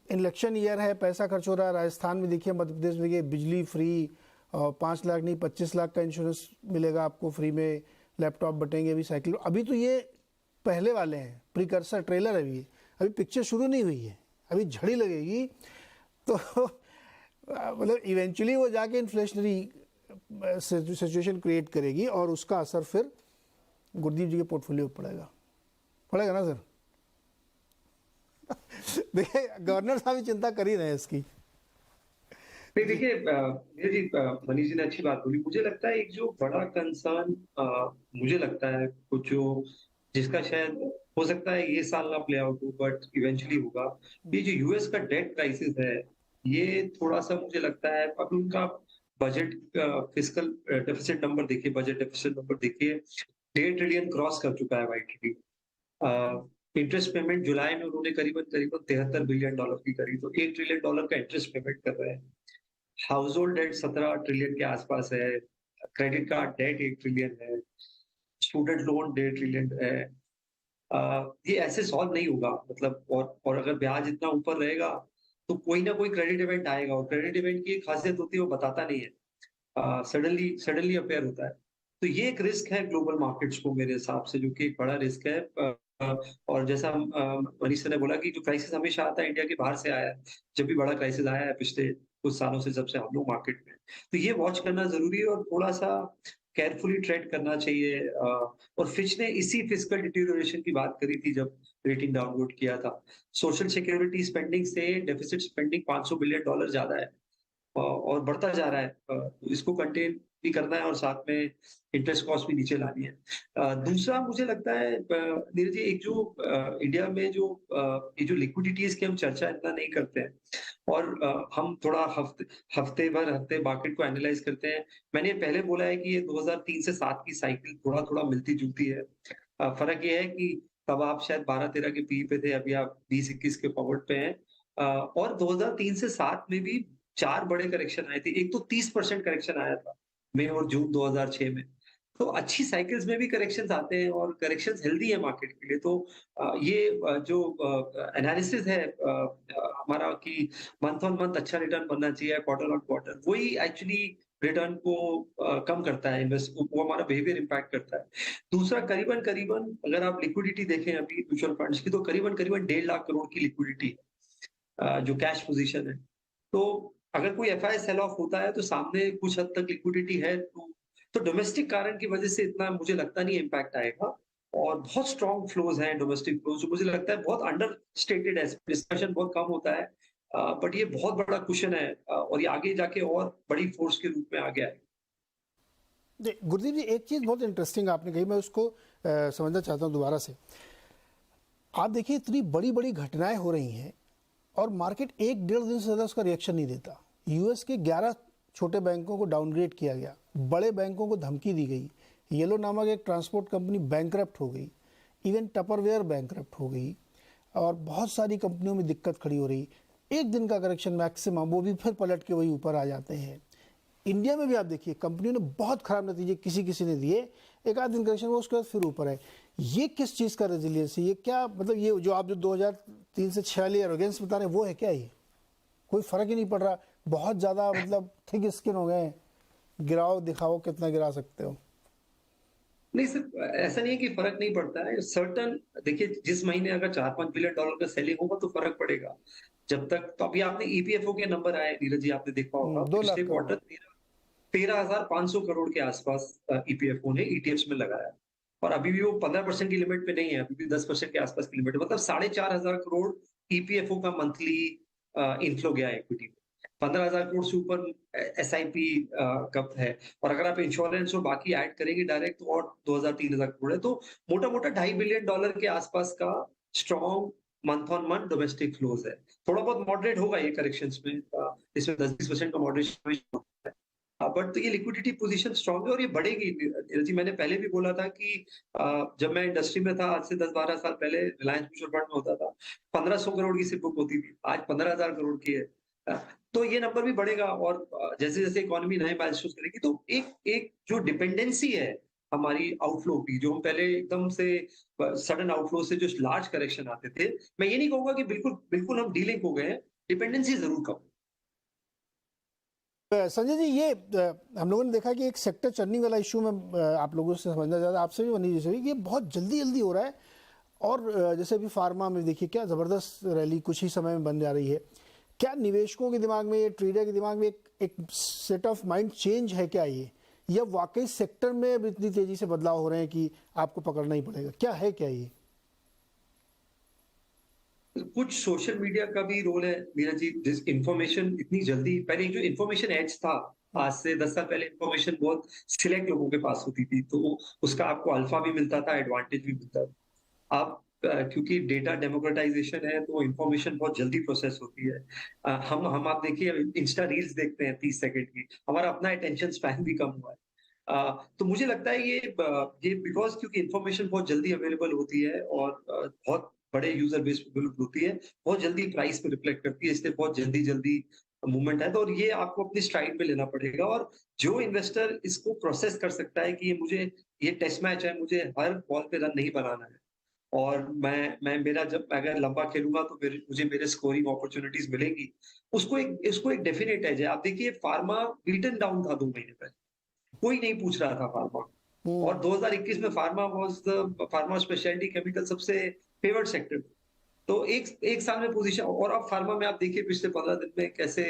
इलेक्शन ईयर है, पैसा खर्च हो रहा है। राजस्थान में देखिए, मध्य प्रदेश में देखिए, बिजली फ्री, 5 लाख नहीं 25 लाख का इंश्योरेंस मिलेगा आपको फ्री में, लैपटॉप बटेंगे, अभी साइकिल। अभी तो ये पहले वाले हैं, प्रिकर्सर ट्रेलर है, अभी पिक्चर शुरू नहीं हुई है, अभी झड़ी लगेगी। तो मतलब इवेंचुअली वो जाके इन्फ्लेशनरी सिचुएशन क्रिएट करेगी, और उसका असर फिर गुरदीप जी के पोर्टफोलियो पर पड़ेगा ना सर। देखिए, गवर्नर साहब भी चिंता कर ही रहे हैं इसकी। देखिए जी, मनीष जी ने अच्छी बात बोली। मुझे लगता है एक जो बड़ा कंसर्न मुझे लगता है कुछ जो जिसका शायद हो सकता है ये साल ना प्ले आउट हो, बट इवेंचुअली होगा, ये जो यूएस का डेट क्राइसिस है, ये थोड़ा सा मुझे लगता है, अब उनका बजट फिस्कल डेफिसिट नंबर देखिए, बजट डेफिसिट नंबर देखिए, 1.5 ट्रिलियन क्रॉस कर चुका है वाइट ट्रिलियन। इंटरेस्ट पेमेंट जुलाई में उन्होंने करीबन $73 बिलियन की करी, तो $1 ट्रिलियन का इंटरेस्ट पेमेंट कर रहे हैं। हाउस होल्ड डेट 17 ट्रिलियन के आसपास है, क्रेडिट कार्ड डेट 1 ट्रिलियन है, स्टूडेंट लोन 1.5 ट्रिलियन है। ये ऐसे सॉल्व नहीं होगा, मतलब, और अगर ब्याज इतना ऊपर रहेगा तो कोई ना कोई क्रेडिट इवेंट आएगा, और क्रेडिट इवेंट की एक खासियत होती है वो बताता नहीं है, सडनली अपेयर होता है। तो ये एक रिस्क है ग्लोबल मार्केट्स को मेरे हिसाब से, जो कि एक बड़ा रिस्क है। और जैसा मनीष सर ने बोला कि जो क्राइसिस हमेशा आता है इंडिया के बाहर से आया है, जब भी बड़ा क्राइसिस आया है पिछले कुछ सालों से, जब से हम लोग मार्केट में, तो ये वॉच करना जरूरी है और थोड़ा सा केयरफुली ट्रेड करना चाहिए। और फिच ने इसी फिस्कल डिटेरियोरेशन की बात करी थी जब रेटिंग डाउनलोड किया था। सोशल सिक्योरिटी स्पेंडिंग से डेफिसिट स्पेंडिंग $500 बिलियन ज्यादा है, और बढ़ता जा रहा है। इसको कंटेन भी करना है और साथ में इंटरेस्ट कॉस्ट भी नीचे लानी है। दूसरा मुझे लगता है नीरज जी, एक जो इंडिया में जो ये जो लिक्विडिटीज की हम चर्चा इतना नहीं करते हैं, और हम थोड़ा हफ्ते मार्केट को एनालाइज करते हैं। मैंने पहले बोला है कि ये 2003 से 7 की साइकिल थोड़ा थोड़ा मिलती जुलती है। फर्क ये है कि तब आप शायद 12-13 के पी पे थे, अभी आप 20-21 के फॉरवर्ड पे हैं। और 2003 से 7 में भी 4 बड़े करेक्शन आए थे। एक तो 30% करेक्शन आया था मई और जून 2006 में। तो अच्छी साइकिल्स में भी करेक्शंस आते हैं और करेक्शंस हेल्दी है मार्केट के लिए। तो जो एनालिसिस है हमारा कि मंथ ऑन मंथ अच्छा रिटर्न बनना चाहिए, क्वार्टर ऑन क्वार्टर, वही एक्चुअली रिटर्न को कम करता है, इन्वेस्ट वो हमारा बिहेवियर इम्पैक्ट करता है। दूसरा करीबन अगर आप लिक्विडिटी देखें अभी म्यूचुअल फंड्स की, तो करीबन 1.5 लाख करोड़ की लिक्विडिटी जो कैश पोजीशन है। तो अगर कोई एफआई सेल ऑफ होता है तो सामने कुछ हद तक लिक्विडिटी है, तो डोमेस्टिक कारण की वजह से इतना मुझे लगता नहीं इम्पैक्ट आएगा। और बहुत स्ट्रॉन्ग फ्लोज हैं, डोमेस्टिक फ्लोज, जो मुझे लगता है बहुत अंडर स्टेटेड है, डिस्कशन बहुत कम होता है, बट ये बहुत बड़ा क्वेश्चन है, और ये आगे जाके और बड़ी फोर्स के रूप में आ गया है। गुरदीप जी, एक चीज़ बहुत इंटरेस्टिंग आपने कही, मैं उसको समझना चाहता हूँ दोबारा से। आप देखिए, इतनी बड़ी बड़ी घटनाएं हो रही हैं और मार्केट 1-1.5 दिन से ज़्यादा उसका रिएक्शन नहीं देता। यूएस के 11 छोटे बैंकों को डाउनग्रेड किया गया, बड़े बैंकों को धमकी दी गई, येलो नामक एक ट्रांसपोर्ट कंपनी बैंकरप्ट हो गई, इवन टपरवेयर बैंकरप्ट हो गई, और बहुत सारी कंपनियों में दिक्कत खड़ी हो रही। एक दिन का करेक्शन मैक्सिमम, वो भी फिर पलट के वही ऊपर आ जाते हैं। इंडिया में भी आप देखिए, कंपनियों ने बहुत खराब नतीजे किसी ने दिए, एक आध दिन करेक्शन वो, उसके बाद फिर ऊपर है। ये किस चीज़ का रेजिलियंस है? ये क्या मतलब, ये जो आप जो 2003 से 6 वाली एरोगेंस बता रहे हैं, वो है क्या? ये कोई फर्क ही नहीं पड़ रहा, बहुत ज़्यादा मतलब थिक स्किन हो गए हैं, गिराओ दिखाओ कितना गिरा सकते हो। नहीं सर, ऐसा नहीं है कि फर्क नहीं पड़ता है। सर्टन, देखिए जिस महीने अगर $4-5 बिलियन का सेलिंग होगा तो फर्क पड़ेगा। जब तक, तो अभी आपने ईपीएफओ के नंबर आए नीरज जी, आपने देखा होगा 2 लाख पिछले क्वार्टर 13,500 करोड़ के आसपास ईपीएफओ ने ईटीएफ्स में लगाया, और अभी भी वो 15% की लिमिट पे नहीं है, अभी भी 10% के आसपास की लिमिट है। मतलब 4,500 करोड़ ईपीएफओ का मंथली इनफ्लो गया इक्विटी में। 15,000 करोड़ से ऊपर एसआईपी कब है, और अगर आप इंश्योरेंस और बाकी ऐड करेंगे डायरेक्ट तो और 2,000-3,000 करोड़ है। तो मोटा मोटा $2.5 बिलियन के आसपास का strong month on month domestic flows है। थोड़ा बहुत मॉडरेट होगा ये करेक्शंस में, इसमें 10-20% का मॉडरेशन है, बट तो ये लिक्विडिटी पोजीशन स्ट्रांग है और ये बढ़ेगी। जी, मैंने पहले भी बोला था कि जब मैं इंडस्ट्री में था आज से 10-12 साल पहले, रिलायंस म्यूचुअल फंड में होता था, 1500 करोड़ की सिर्फ बुक होती थी, आज 15,000 करोड़ की है। तो ये नंबर भी बढ़ेगा, और जैसे जैसे इकोनॉमी नए माइलस्टोन करेगी, तो एक जो डिपेंडेंसी है हमारी आउटफ्लो की, जो हम पहले एकदम से सडन आउटफ्लो से जो लार्ज करेक्शन आते थे, मैं ये नहीं कहूंगा कि बिल्कुल हम डीलिंक हो गए हैं, डिपेंडेंसी जरूर कम। संजय जी, ये हम लोगों ने देखा कि एक सेक्टर चर्निंग वाला इशू में आप लोगों से समझना चाहता, आपसे भी वनी जैसे भी, ये बहुत जल्दी हो रहा है। और जैसे अभी फार्मा में देखिए क्या ज़बरदस्त रैली कुछ ही समय में बन जा रही है। क्या निवेशकों के दिमाग में, ट्रेडर के दिमाग में एक सेट ऑफ माइंड चेंज है क्या ये, या वाकई सेक्टर में अब इतनी तेजी से बदलाव हो रहे हैं कि आपको पकड़ना ही पड़ेगा? क्या है क्या ये? कुछ सोशल मीडिया का भी रोल है नीरज जी। जिस इंफॉर्मेशन इतनी जल्दी, पहले जो इंफॉर्मेशन एज था, आज से 10 साल पहले इंफॉर्मेशन बहुत सिलेक्ट लोगों के पास होती थी, तो उसका आपको अल्फा भी मिलता था, एडवांटेज भी मिलता था। अब क्योंकि डेटा डेमोक्रेटाइजेशन है, तो इंफॉर्मेशन बहुत जल्दी प्रोसेस होती है। हम आप देखिए, इंस्टा रील्स देखते हैं 30 सेकंड की, हमारा अपना अटेंशन स्पैन भी कम हुआ है। तो मुझे लगता है ये बिकॉज क्योंकि इंफॉर्मेशन बहुत जल्दी अवेलेबल होती है और बहुत बड़े यूजर बेस पे बिल्ड होती है, बहुत जल्दी प्राइस पे रिफ्लेक्ट करती है, इसलिए बहुत जल्दी मूवमेंट है। तो और ये आपको अपनी स्ट्राइड पे लेना पड़ेगा, और जो इन्वेस्टर इसको प्रोसेस कर सकता है कि ये टेस्ट मैच है, मुझे हर बॉल पे रन नहीं बनाना है, और मैं मेरा जब अगर लंबा खेलूंगा तो मुझे मेरे स्कोरिंग अपॉर्चुनिटीज मिलेंगी, उसको एक डेफिनेट एज है। आप देखिए, फार्मा बीटन डाउन था 2 महीने पहले, कोई नहीं पूछ रहा था फार्मा, और 2021 में फार्मा स्पेशलिटी केमिकल सबसे फेवर्ड सेक्टर। तो एक साल में पोजीशन, और अब फार्मा में आप देखिए पिछले 15 दिन में कैसे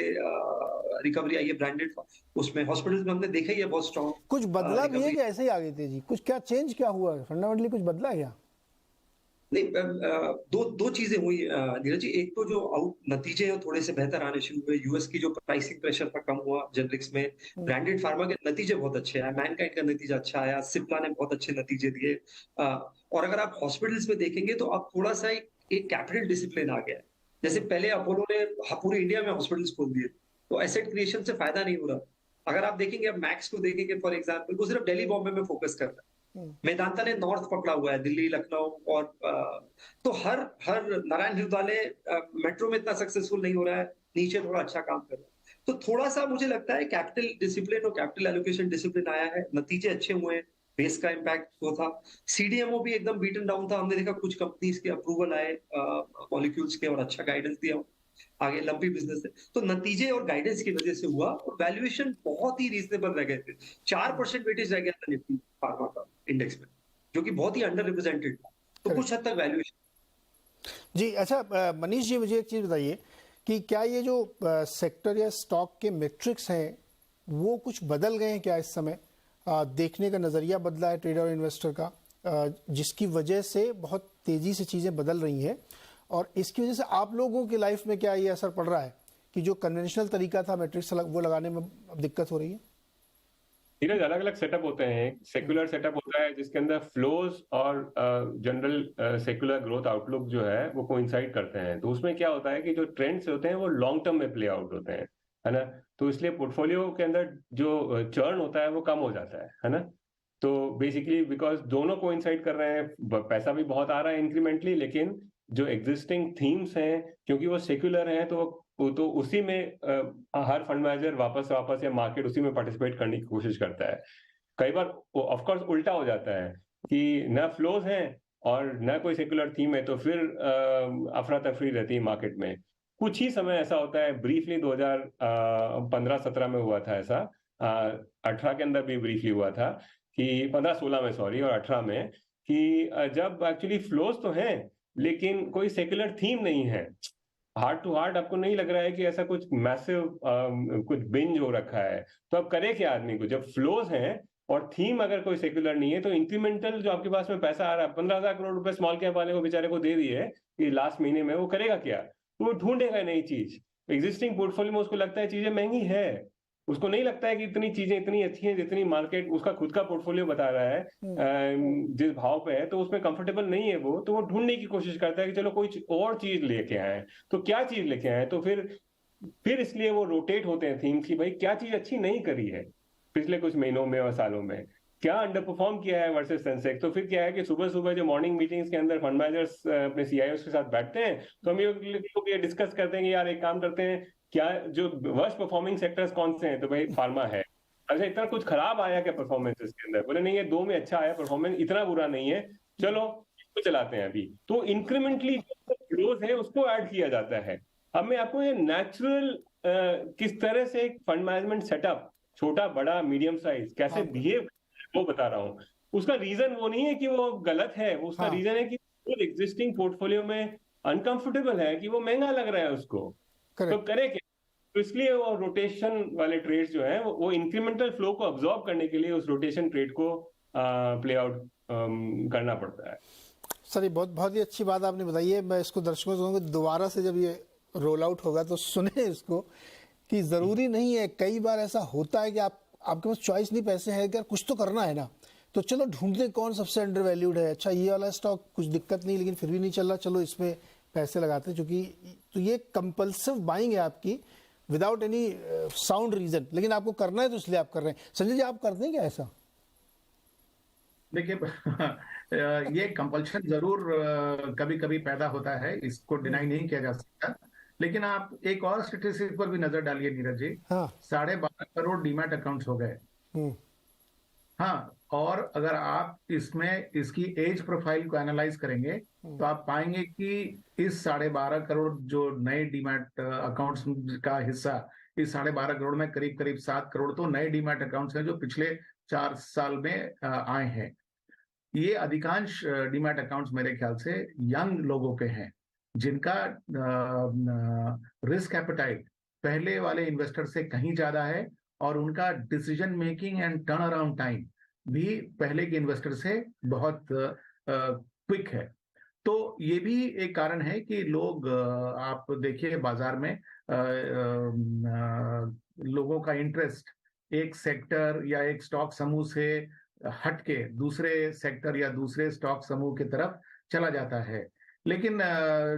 रिकवरी आई है। ब्रांडेड उसमें हॉस्पिटल्स में हमने देखा ही है बहुत स्ट्रॉन्ग। कुछ बदला भी है कि ऐसे ही आ गए थे जी? कुछ क्या चेंज क्या हुआ फंडामेंटली, कुछ बदला क्या? नहीं, दो चीजें हुई नीरज जी। एक तो जो नतीजे थोड़े से बेहतर आने शुरू हुए, यूएस की जो प्राइसिंग प्रेशर था कम हुआ जेनरिक्स में, ब्रांडेड फार्मा के नतीजे बहुत अच्छे आए, मैनकाइंड का नतीजा अच्छा आया, सिप्ला ने बहुत अच्छे नतीजे दिए। और अगर आप हॉस्पिटल्स में देखेंगे तो अब थोड़ा सा एक कैपिटल डिसिप्लिन आ गया है। जैसे पहले अपोलो ने पूरे इंडिया में हॉस्पिटल्स खोल दिए, तो एसेट क्रिएशन से फायदा नहीं हो रहा। अगर आप देखेंगे, अब मैक्स को देखेंगे फॉर एग्जाम्पल, वो सिर्फ दिल्ली बॉम्बे में फोकस कर रहा है। मेदांता ने नॉर्थ पकड़ा हुआ है, दिल्ली, लखनऊ, और तो हर नारायण हृदयालय मेट्रो में इतना सक्सेसफुल नहीं हो रहा है, नीचे थोड़ा अच्छा काम कर रहा है। तो थोड़ा सा मुझे लगता है कैपिटल डिसिप्लिन और कैपिटल एलोकेशन डिसिप्लिन आया है, नतीजे अच्छे हुए हैं, बेस का इम्पैक्ट वो था। सीडीएमओ भी एकदम बीटन डाउन था, हमने देखा कुछ कंपनीज के अप्रूवल आए मॉलिक्यूल्स के और अच्छा गाइडेंस दिया, आगे लंपी बिजनेस है, तो नतीजे और गाइडेंस की वजह से हुआ और वैल्यूएशन बहुत ही रीजनेबल रह गए थे। 4% वेटेज रह गया था निफ्टी फार्मा का इंडेक्स में, जो कि बहुत ही अंडर रिप्रेजेंटेड था, तो कुछ हद तक वैल्यूएशन। जी अच्छा, मनीष जी मुझे एक चीज़ बताइए कि क्या ये जो सेक्टर या स्टॉक के मेट्रिक्स हैं वो कुछ बदल गए हैं क्या इस समय? देखने का नज़रिया बदला है ट्रेडर और इन्वेस्टर का, जिसकी वजह से बहुत तेज़ी से चीज़ें बदल रही हैं, और इसकी वजह से आप लोगों की लाइफ में क्या ये असर पड़ रहा है कि जो कन्वेंशनल तरीका था मेट्रिक्स वो लगाने में अब दिक्कत हो रही है? धीरज, अलग अलग सेटअप होते हैं। सेक्युलर सेटअप होता है जिसके अंदर फ्लोज और जनरल सेक्युलर ग्रोथ आउटलुक जो है वो कोइंसाइड करते हैं। तो उसमें क्या होता है कि जो ट्रेंड्स होते हैं वो लॉन्ग टर्म में प्ले आउट होते हैं, है ना। तो इसलिए पोर्टफोलियो के अंदर जो चर्न होता है वो कम हो जाता है ना। तो बेसिकली बिकॉज दोनों कोइंसाइड कर रहे हैं, पैसा भी बहुत आ रहा है इंक्रीमेंटली, लेकिन जो एग्जिस्टिंग थीम्स हैं क्योंकि वो सेक्युलर हैं तो उसी में हर फंड मैनेजर वापस या मार्केट उसी में पार्टिसिपेट करने की कोशिश करता है। कई बार ऑफ कोर्स उल्टा हो जाता है कि न फ्लोज हैं और न कोई सेक्युलर थीम है, तो फिर अफरा तफरी रहती है मार्केट में। कुछ ही समय ऐसा होता है, ब्रीफली 2015-17 में हुआ था ऐसा, 18 के अंदर भी ब्रीफली हुआ था कि 15-16 में, सॉरी, और 18 में, कि जब एक्चुअली फ्लोज तो हैं लेकिन कोई सेक्युलर थीम नहीं है। हार्ट टू हार्ट आपको नहीं लग रहा है कि ऐसा कुछ मैसिव कुछ बिंज हो रखा है, तो अब करे क्या आदमी को? जब फ्लोज हैं और थीम अगर कोई सेक्युलर नहीं है, तो इंक्रीमेंटल जो आपके पास में पैसा आ रहा है, 15,000 करोड़ रुपए स्मॉल कैप वाले को बेचारे को दे दिए कि लास्ट महीने में, वो करेगा क्या? तो वो ढूंढेगा नई चीज। एग्जिस्टिंग पोर्टफोलियो में उसको लगता है चीजें महंगी है, उसको नहीं लगता है कि इतनी चीजें इतनी अच्छी हैं जितनी मार्केट उसका खुद का पोर्टफोलियो बता रहा है जिस भाव पे है, तो उसमें कंफर्टेबल नहीं है वो, तो वो ढूंढने की कोशिश करता है कि चलो कोई और चीज लेके आए। तो क्या चीज लेके आए? तो फिर इसलिए वो रोटेट होते हैं थीम्स की, भाई क्या चीज अच्छी नहीं करी है पिछले कुछ महीनों में और सालों में, क्या अंडर परफॉर्म किया है वर्सेस सेंसेक्स। तो फिर क्या है कि सुबह सुबह जो मॉर्निंग मीटिंग्स के अंदर फंड मैनेजर्स अपने सीआईओ के साथ बैठते हैं, तो हम ये डिस्कस करते हैं कि यार एक काम करते हैं, क्या जो वर्स्ट परफॉर्मिंग सेक्टर्स कौन से हैं? तो भाई फार्मा है। अच्छा, इतना कुछ खराब आया क्या परफॉर्मेंस इसके अंदर? बोले नहीं, ये 2 में अच्छा आया परफॉर्मेंस, इतना बुरा नहीं है, चलो इसको चलाते हैं अभी। तो इंक्रीमेंटली जो ग्रोथ है उसको ऐड किया जाता है। अब मैं आपको ये नेचुरल किस तरह से एक फंड मैनेजमेंट सेटअप, छोटा बड़ा मीडियम साइज, कैसे बिहेव, वो बता रहा हूँ। उसका रीजन वो नहीं है कि वो गलत है, उसका रीजन है कि एग्जिस्टिंग पोर्टफोलियो में अनकंफर्टेबल है कि वो महंगा लग रहा है उसको, तो करे क्या? तो इसलिए वो रोटेशन वाले ट्रेड्स जो है वो इंक्रीमेंटल फ्लो को अब्सॉर्ब करने के लिए उस रोटेशन ट्रेड को प्ले आउट करना पड़ता है। सर ये बहुत ही अच्छी बात आपने बताई है। मैं इसको दर्शकों से कहूँगा दोबारा से जब ये रोल आउट होगा तो सुने इसको, कि ज़रूरी नहीं है, कई बार ऐसा होता है कि आपके पास चॉइस नहीं, पैसे है, अगर कुछ तो करना है ना, तो चलो ढूंढते कौन सबसे अंडर वैल्यूड है। अच्छा ये वाला स्टॉक कुछ दिक्कत नहीं लेकिन फिर भी नहीं चल रहा, चलो इसमें पैसे लगाते हैं, क्योंकि तो ये कंपल्सिव बाइंग है आपकी विदाउट एनी साउंड रीजन, लेकिन आपको करना है तो इसलिए आप कर रहे हैं। संजय जी आप करते हैं क्या ऐसा? देखिए ये कंपल्शन जरूर कभी कभी पैदा होता है, इसको डिनाई नहीं किया जा सकता, लेकिन आप एक और स्टेटिस्टिक पर भी नजर डालिए नीरज जी। हाँ 12.5 करोड़ डीमैट अकाउंट्स हो गए। हाँ, और अगर आप इसमें इसकी एज प्रोफाइल को एनालाइज करेंगे तो आप पाएंगे कि इस 12.5 करोड़ जो नए डीमैट अकाउंट्स का हिस्सा, इस 12.5 करोड़ में करीब करीब 7 करोड़ तो नए डीमैट अकाउंट्स हैं जो पिछले 4 साल में आए हैं। ये अधिकांश डीमैट अकाउंट्स मेरे ख्याल से यंग लोगों के हैं, जिनका रिस्क एपेटाइट पहले वाले इन्वेस्टर से कहीं ज्यादा है, और उनका decision making and turn around time भी पहले के इन्वेस्टर से बहुत क्विक है। तो ये भी एक कारण है कि लोग, आप देखिए बाजार में लोगों का इंटरेस्ट एक सेक्टर या एक स्टॉक समूह से हटके दूसरे सेक्टर या दूसरे स्टॉक समूह की तरफ चला जाता है। लेकिन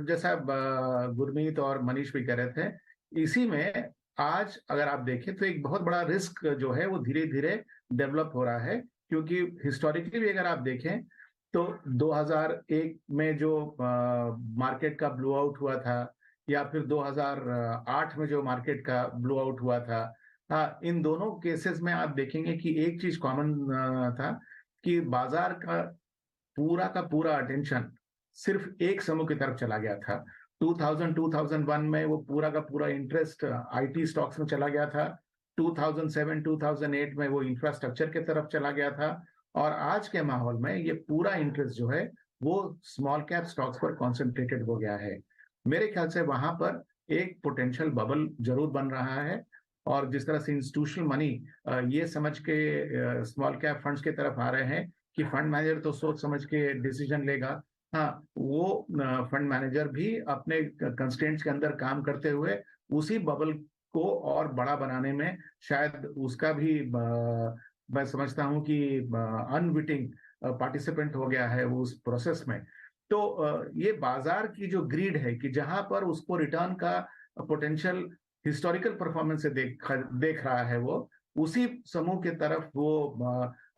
जैसा गुरमीत और मनीष भी कह रहे थे, इसी में आज अगर आप देखें तो एक बहुत बड़ा रिस्क जो है वो धीरे धीरे डेवलप हो रहा है, क्योंकि हिस्टोरिकली भी अगर आप देखें तो 2001 में जो मार्केट का ब्लो आउट हुआ था, या फिर 2008 में जो मार्केट का ब्लो आउट हुआ था, इन दोनों केसेस में आप देखेंगे कि एक चीज कॉमन था कि बाजार का पूरा अटेंशन सिर्फ एक समूह की तरफ चला गया था। 2001 में वो पूरा का पूरा इंटरेस्ट आईटी स्टॉक्स में चला गया था। 2007-2008 में वो इंफ्रास्ट्रक्चर की तरफ चला गया था। और आज के माहौल में ये पूरा इंटरेस्ट जो है वो स्मॉल कैप स्टॉक्स पर कॉन्सेंट्रेटेड हो गया है। मेरे ख्याल से वहां पर एक पोटेंशियल बबल जरूर बन रहा है। और जिस तरह से इंस्टीट्यूशनल मनी ये समझ के स्मॉल कैप फंड्स की तरफ आ रहे हैं कि फंड मैनेजर तो सोच समझ के डिसीजन लेगा, हाँ वो फंड मैनेजर भी अपने कंस्ट्रेंट्स के अंदर काम करते हुए उसी बबल को और बड़ा बनाने में शायद उसका भी मैं समझता हूं कि अनविटिंग पार्टिसिपेंट हो गया है उस प्रोसेस में। तो ये बाजार की जो ग्रीड है कि जहां पर उसको रिटर्न का पोटेंशियल हिस्टोरिकल परफॉर्मेंस से देख रहा है, वो उसी समूह की तरफ वो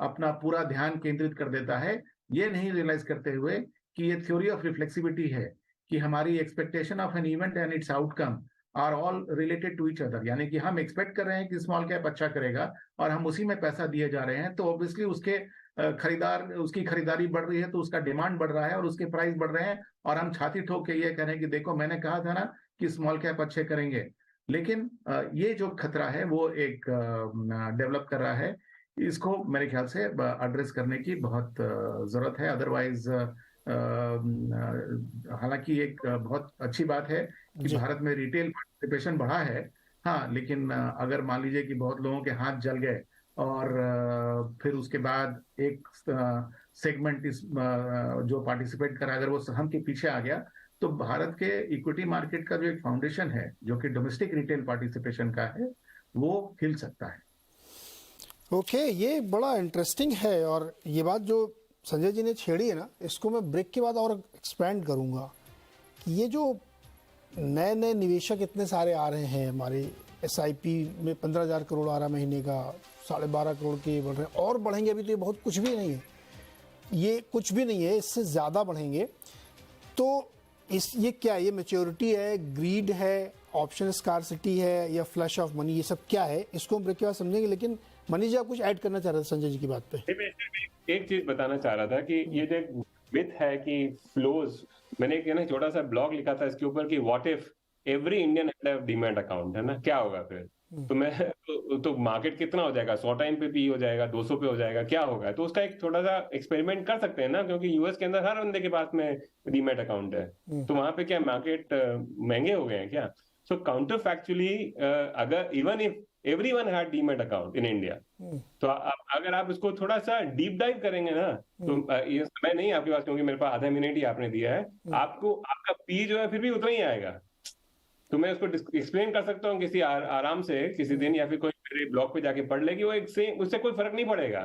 अपना पूरा ध्यान केंद्रित कर देता है, ये नहीं रियलाइज करते हुए कि ये थ्योरी ऑफ रिफ्लेक्सिविटी है कि हमारी expectation of an event and its outcome are all related to each other. यानी कि हम एक्सपेक्ट कर रहे हैं कि स्मॉल कैप अच्छा करेगा और हम उसी में पैसा दिए जा रहे हैं, तो ऑब्वियसली उसके उसकी खरीदारी बढ़ रही है तो उसका डिमांड बढ़ रहा है और उसके प्राइस बढ़ रहे हैं, और हम छाती ठोक के ये कह रहे हैं कि देखो मैंने कहा था ना कि स्मॉल कैप अच्छे करेंगे। लेकिन ये जो खतरा है वो एक डेवलप कर रहा है, इसको मेरे ख्याल से एड्रेस करने की बहुत जरूरत है। अदरवाइज हालांकि एक बहुत अच्छी बात है कि भारत में रिटेल पार्टिसिपेशन बढ़ा है, हाँ, लेकिन अगर मान लीजिए कि बहुत लोगों के हाथ जल गए और फिर उसके बाद एक सेगमेंट इस जो पार्टिसिपेट करा अगर वो सहम के पीछे आ गया, तो भारत के इक्विटी मार्केट का जो एक फाउंडेशन है जो कि डोमेस्टिक रिटेल पार्टिसिपेशन का है, वो हिल सकता है। ओके, ये बड़ा इंटरेस्टिंग है। और ये बात जो संजय जी ने छेड़ी है ना, इसको मैं ब्रेक के बाद और एक्सपेंड करूंगा कि ये जो नए नए निवेशक इतने सारे आ रहे हैं, हमारे SIP में 15,000 करोड़ आ रहा महीने का, 12.5 करोड़ के बढ़ रहे हैं और बढ़ेंगे। अभी तो ये बहुत कुछ भी नहीं है, ये कुछ भी नहीं है, इससे ज़्यादा बढ़ेंगे। तो ये क्या है? ये मैच्योरिटी है, ग्रीड है, ऑप्शन स्कार्सिटी है, या फ्लश ऑफ मनी? ये सब क्या है, इसको हम ब्रेक के बाद समझेंगे। लेकिन मनीष जी, आप कुछ ऐड करना चाह रहे थे संजय जी की बात पे? एक चीज बताना चाह रहा था कि ये जो एक मिथ है कि फ्लोज, मैंने एक छोटा सा ब्लॉग लिखा था इसके ऊपर कि what if every Indian had a demat account, है ना, क्या होगा फिर? तो मैं तो मार्केट कितना हो जाएगा? 100 टाइम पे भी हो जाएगा, 200 पे हो जाएगा, क्या होगा? तो उसका एक छोटा सा एक्सपेरिमेंट कर सकते हैं ना, क्योंकि यूएस के अंदर हर बंदे के पास में डीमैट अकाउंट है। तो वहां पे क्या मार्केट महंगे हो गए हैं क्या? सो काउंटर फैक्चुअली अगर even if everyone had demat account in India, तो अगर आप इसको थोड़ा सा डीप डाइव करेंगे ना, तो ये समय नहीं आपके पास क्योंकि मेरे पास आधा मिनट ही आपने दिया है, आपको आपका पी जो है फिर भी उतना ही आएगा। तो मैं उसको एक्सप्लेन कर सकता हूँ किसी आराम से किसी दिन, या फिर कोई मेरे ब्लॉग पे जाके पढ़ ले कि वो उससे कोई फर्क नहीं पड़ेगा।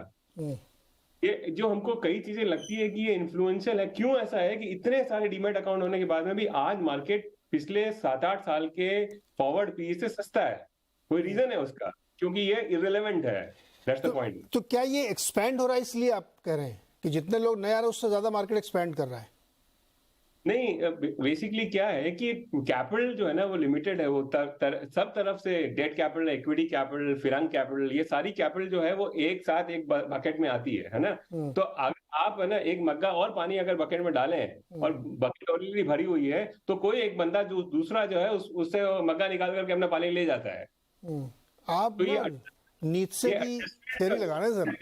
ये जो हमको कई चीजें लगती है कि ये इन्फ्लुएंशियल है, क्यों ऐसा है कि इतने सारे डीमैट अकाउंट होने के बाद में भी आज मार्केट पिछले 7-8 साल के फॉरवर्ड पी से सस्ता है? कोई रीजन है उसका? क्योंकि ये इररिलेवेंट है, दैट्स द पॉइंट। तो क्या ये एक्सपैंड हो रहा है इसलिए आप कह रहे हैं कि जितने लोग नए आ रहे हैं उससे ज्यादा मार्केट एक्सपैंड कर रहा है? नहीं, बेसिकली क्या है कि कैपिटल जो है ना वो लिमिटेड है, वो सब तरफ से debt capital, equity capital, foreign capital, ये सारी कैपिटल जो है वो एक साथ एक बकेट में आती है ना। तो आप है ना एक मग्गा और पानी अगर बकेट में डालें और बकेट ऑलरेडी भरी हुई है, तो कोई एक बंदा जो दूसरा जो है उससे मग्गा निकाल करके अपना पानी ले जाता है। आप नीचे की थ्योरी लगाना सर,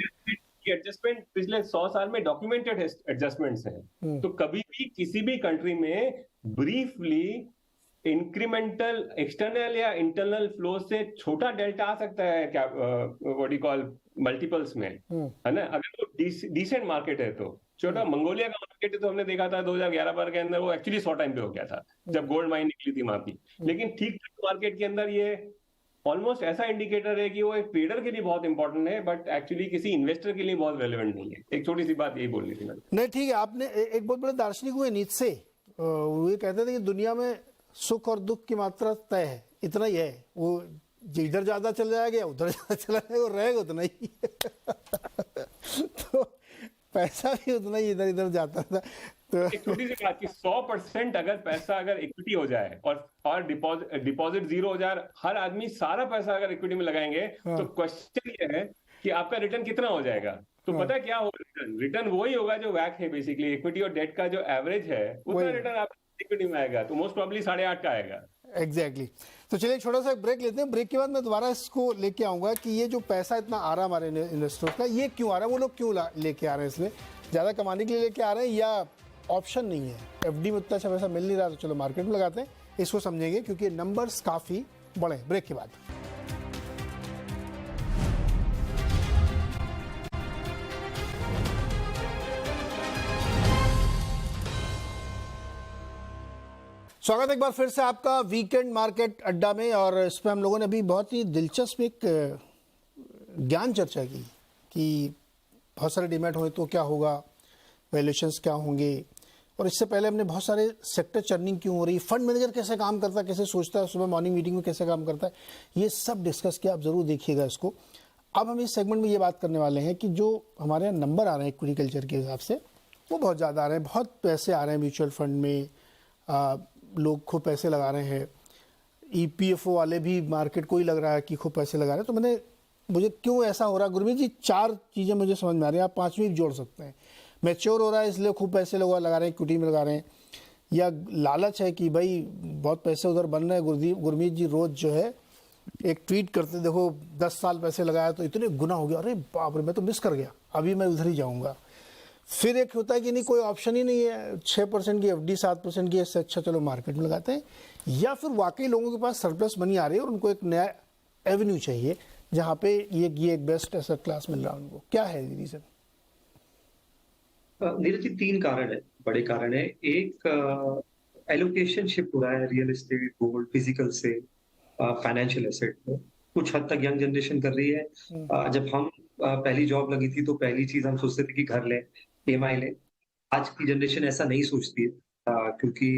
एडजस्टमेंट पिछले 100 साल में डॉक्यूमेंटेड एडजस्टमेंट्स हैं। तो कभी भी किसी भी कंट्री में ब्रीफली इंक्रीमेंटल एक्सटर्नल या इंटरनल फ्लो से छोटा डेल्टा आ सकता है, क्या व्हाट यू कॉल मल्टीपल्स में, है ना, अगर वो डिसेंट मार्केट है तो। छोटा मंगोलिया का मार्केट तो हमने देखा था 2011-12 के अंदर, वो एक्चुअली 100 टाइम पे हो गया था जब गोल्ड माइन निकली थी वहां की। लेकिन ठीक ठाक मार्केट के अंदर ये ऑलमोस्ट ऐसा इंडिकेटर है कि वो एक ट्रेडर के लिए बहुत इंपॉर्टेंट है, बट एक्चुअली किसी इन्वेस्टर के लिए बहुत रेलेवेंट नहीं है। एक छोटी सी बात यही बोलनी थी मैंने। नहीं, ठीक है, आपने एक बहुत बड़े दार्शनिक हुए नीचे, वो ये कहते थे कि दुनिया में सुख और दुख की मात्रा तय है, इतना ही है, वो इधर ज्यादा चल जाएगा उधर ज्यादा चला जाएगा, वो रहेगा उतना ही तो पैसा भी उतना ही इधर इधर जाता था। तो एक छोटी सी बात कि 100% अगर पैसा अगर इक्विटी हो जाए और डिपॉजिट 0 हो जाए, हर आदमी सारा पैसा अगर इक्विटी में लगाएंगे, तो क्वेश्चन ये है कि आपका रिटर्न कितना हो जाएगा? तो हाँ। पता है क्या होगा, रिटर्न वही होगा जो वैक है बेसिकली, इक्विटी और डेट का जो एवरेज है उतना वही। रिटर्न आप इक्विटी में आएगा, तो मोस्ट प्रॉब्ली 8.5 का आएगा। एग्जैक्टली तो चलिए छोटा सा ब्रेक लेते हैं, ब्रेक के बाद मैं दोबारा इसको लेके आऊंगा कि ये जो पैसा इतना आ रहा है हमारे इन्वेस्टर्स का, ये क्यों आ रहा है, वो लोग क्यों लेके आ रहे हैं, इसमें ज़्यादा कमाने के लिए लेके आ रहे हैं या ऑप्शन नहीं है, एफडी में उतना अच्छा पैसा मिल नहीं रहा, तो चलो मार्केट में लगाते हैं, इसको समझेंगे क्योंकि नंबर्स काफ़ी बड़े। ब्रेक के बाद स्वागत है एक बार फिर से आपका वीकेंड मार्केट अड्डा में। और इस पर हम लोगों ने अभी बहुत ही दिलचस्प एक ज्ञान चर्चा की कि बहुत सारे डिमैट हुए तो क्या होगा, वैल्यूएशंस क्या होंगे, और इससे पहले हमने बहुत सारे सेक्टर चर्निंग क्यों हो रही, फंड मैनेजर कैसे काम करता है, कैसे सोचता है, सुबह मॉर्निंग मीटिंग में कैसे काम करता है, ये सब डिस्कस किया। आप ज़रूर देखिएगा इसको। अब हम इस सेगमेंट में ये बात करने वाले हैं कि जो हमारे यहाँ नंबर आ रहे हैं इक्विटी कल्चर के हिसाब से, वो बहुत ज़्यादा आ रहे हैं, बहुत पैसे आ रहे हैं म्यूचुअल फंड में, लोग खूब पैसे लगा रहे हैं, ईपीएफओ वाले भी मार्केट को ही लग रहा है कि खूब पैसे लगा रहे हैं। तो मुझे क्यों ऐसा हो रहा है गुरमीत जी, 4 चीज़ें मुझे समझ में आ रही हैं, आप 5वीं भी जोड़ सकते हैं। मैच्योर हो रहा है इसलिए खूब पैसे लोग लगा रहे हैं, इक्विटी में लगा रहे हैं, या लालच है कि भाई बहुत पैसे उधर बन रहे हैं। गुरमीत जी रोज़ जो है एक ट्वीट करते, देखो 10 साल पैसे लगाया तो इतने गुना हो गया, अरे बाप रे मैं तो मिस कर गया, अभी मैं उधर ही जाऊँगा। फिर एक होता है कि नहीं कोई ऑप्शन ही नहीं है, 6% की एफडी 7% की, इससे अच्छा चलो मार्केट में लगाते हैं। या फिर वाकई लोगों के पास सरप्लस मनी आ रही है और उनको एक नया एवेन्यू चाहिए जहाँ पे ये एक बेस्ट एसेट क्लास मिल रहा है उनको। क्या है रीजन? नीरज जी 3 कारण है, बड़े कारण है। एक, एलोकेशन शिफ्ट हो रहा है रियल एस्टेट, गोल्ड, फिजिकल से फाइनेंशियल एसेट में, कुछ हद तक यंग जनरेशन कर रही है। जब हम पहली जॉब लगी थी तो पहली चीज हम सोचते थे कि घर ले, ईएमआई ले। आज की जनरेशन ऐसा नहीं सोचती है, क्योंकि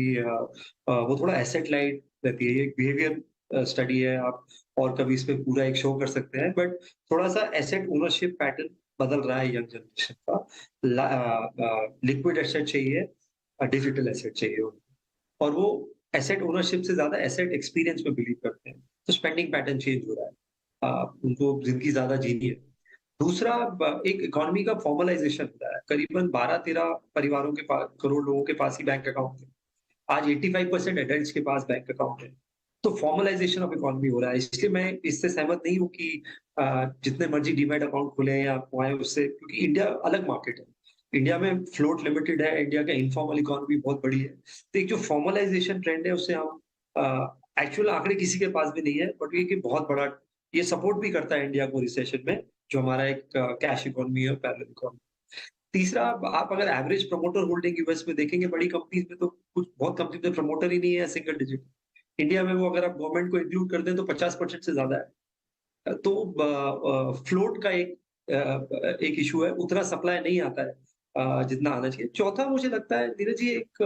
वो थोड़ा एसेट लाइट रहती है। ये एक बिहेवियर स्टडी है, आप और कभी इस पे पूरा एक शो कर सकते हैं, बट थोड़ा सा एसेट ओनरशिप पैटर्न बदल रहा है यंग जनरेशन का। लिक्विड एसेट चाहिए, डिजिटल एसेट चाहिए उनको, और वो एसेट ओनरशिप से ज्यादा एसेट एक्सपीरियंस में बिलीव करते हैं। तो स्पेंडिंग पैटर्न चेंज हो रहा है, उनको जिंदगी ज्यादा जीनी है। दूसरा, एक इकोनॉमी का फॉर्मलाइजेशन होता है। करीबन 12-13 परिवारों के पास, करोड़ लोगों के पास ही बैंक अकाउंट है। आज 85% एडल्ट्स के पास बैंक अकाउंट है। तो फॉर्मलाइजेशन ऑफ इकोनॉमी हो रहा है। इसलिए मैं इससे सहमत नहीं हूँ कि जितने मर्जी डीमैट अकाउंट खुले या आए उससे, क्योंकि इंडिया अलग मार्केट है। इंडिया में फ्लोट लिमिटेड है, इंडिया का इनफॉर्मल इकोनॉमी बहुत बड़ी है। तो एक जो फॉर्मलाइजेशन ट्रेंड है उससे हम, एक्चुअल आंकड़े किसी के पास भी नहीं है, बट ये बहुत बड़ा, ये सपोर्ट भी करता है इंडिया को रिसेशन में, जो हमारा एक कैश इकोनॉमी है, पैरेलल इकोनॉमी। तीसरा, आप अगर एवरेज प्रमोटर होल्डिंग यूएस में देखेंगे, बड़ी कंपनीज में तो कुछ बहुत कंपनी में प्रमोटर ही नहीं है सिंगल डिजिट। इंडिया में वो अगर आप गवर्नमेंट को इंक्लूड कर दें तो 50% से ज्यादा है। तो फ्लोट का एक इशू है, उतना सप्लाई नहीं आता है जितना आना चाहिए। चौथा, मुझे लगता है नीरज जी, एक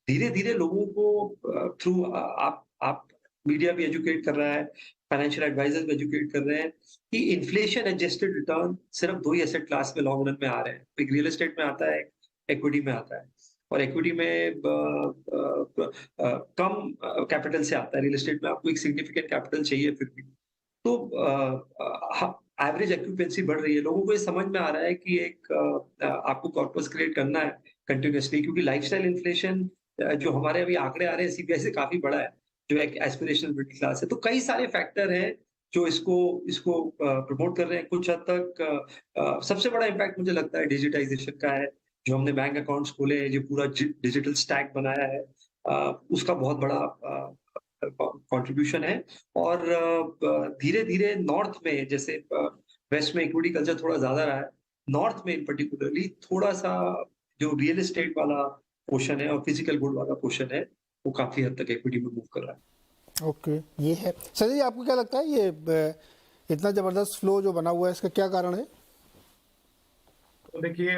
धीरे धीरे लोगों को थ्रू आप मीडिया भी एजुकेट कर रहा है, फाइनेंशियल एडवाइजर्स भी एजुकेट कर रहे हैं कि इन्फ्लेशन एडजस्टेड रिटर्न सिर्फ 2 ही एसेट क्लास में लॉन्ग रन में आ रहे हैं। एक रियल एस्टेट में आता है, एक इक्विटी में आता है। और इक्विटी में कम कैपिटल से आता है, रियल एस्टेट में आपको एक सिग्निफिकेंट कैपिटल चाहिए फिर भी। तो एवरेज एक्यूपेंसी बढ़ रही है। लोगों को ये समझ में आ रहा है कि एक आपको कॉर्पस क्रिएट करना है कंटिन्यूअसली, क्योंकि लाइफस्टाइल इन्फ्लेशन जो हमारे अभी आंकड़े आ रहे हैं सीबीआई से काफी बड़ा है, जो एक एस्पिरेशनल मिडिल क्लास है। तो कई सारे फैक्टर हैं जो इसको प्रमोट कर रहे हैं। कुछ हद तक सबसे बड़ा इम्पैक्ट मुझे लगता है डिजिटाइजेशन का है। जो हमने बैंक अकाउंट्स खोले हैं, जो पूरा डिजिटल स्टैक बनाया है, उसका बहुत बड़ा कंट्रीब्यूशन है। और धीरे धीरे नॉर्थ में, जैसे वेस्ट में इक्विटी कल्चर थोड़ा ज्यादा रहा है, नॉर्थ में इन पर्टिकुलरली थोड़ा सा जो रियल एस्टेट वाला पोर्शन है और फिजिकल गुड वाला पोर्शन है, वो काफी हद तक इक्विटी में मूव कर रहा है। ओके, ये है। संजय जी, आपको क्या लगता है ये इतना जबरदस्त फ्लो जो बना हुआ है, इसका क्या कारण है? तो देखिए,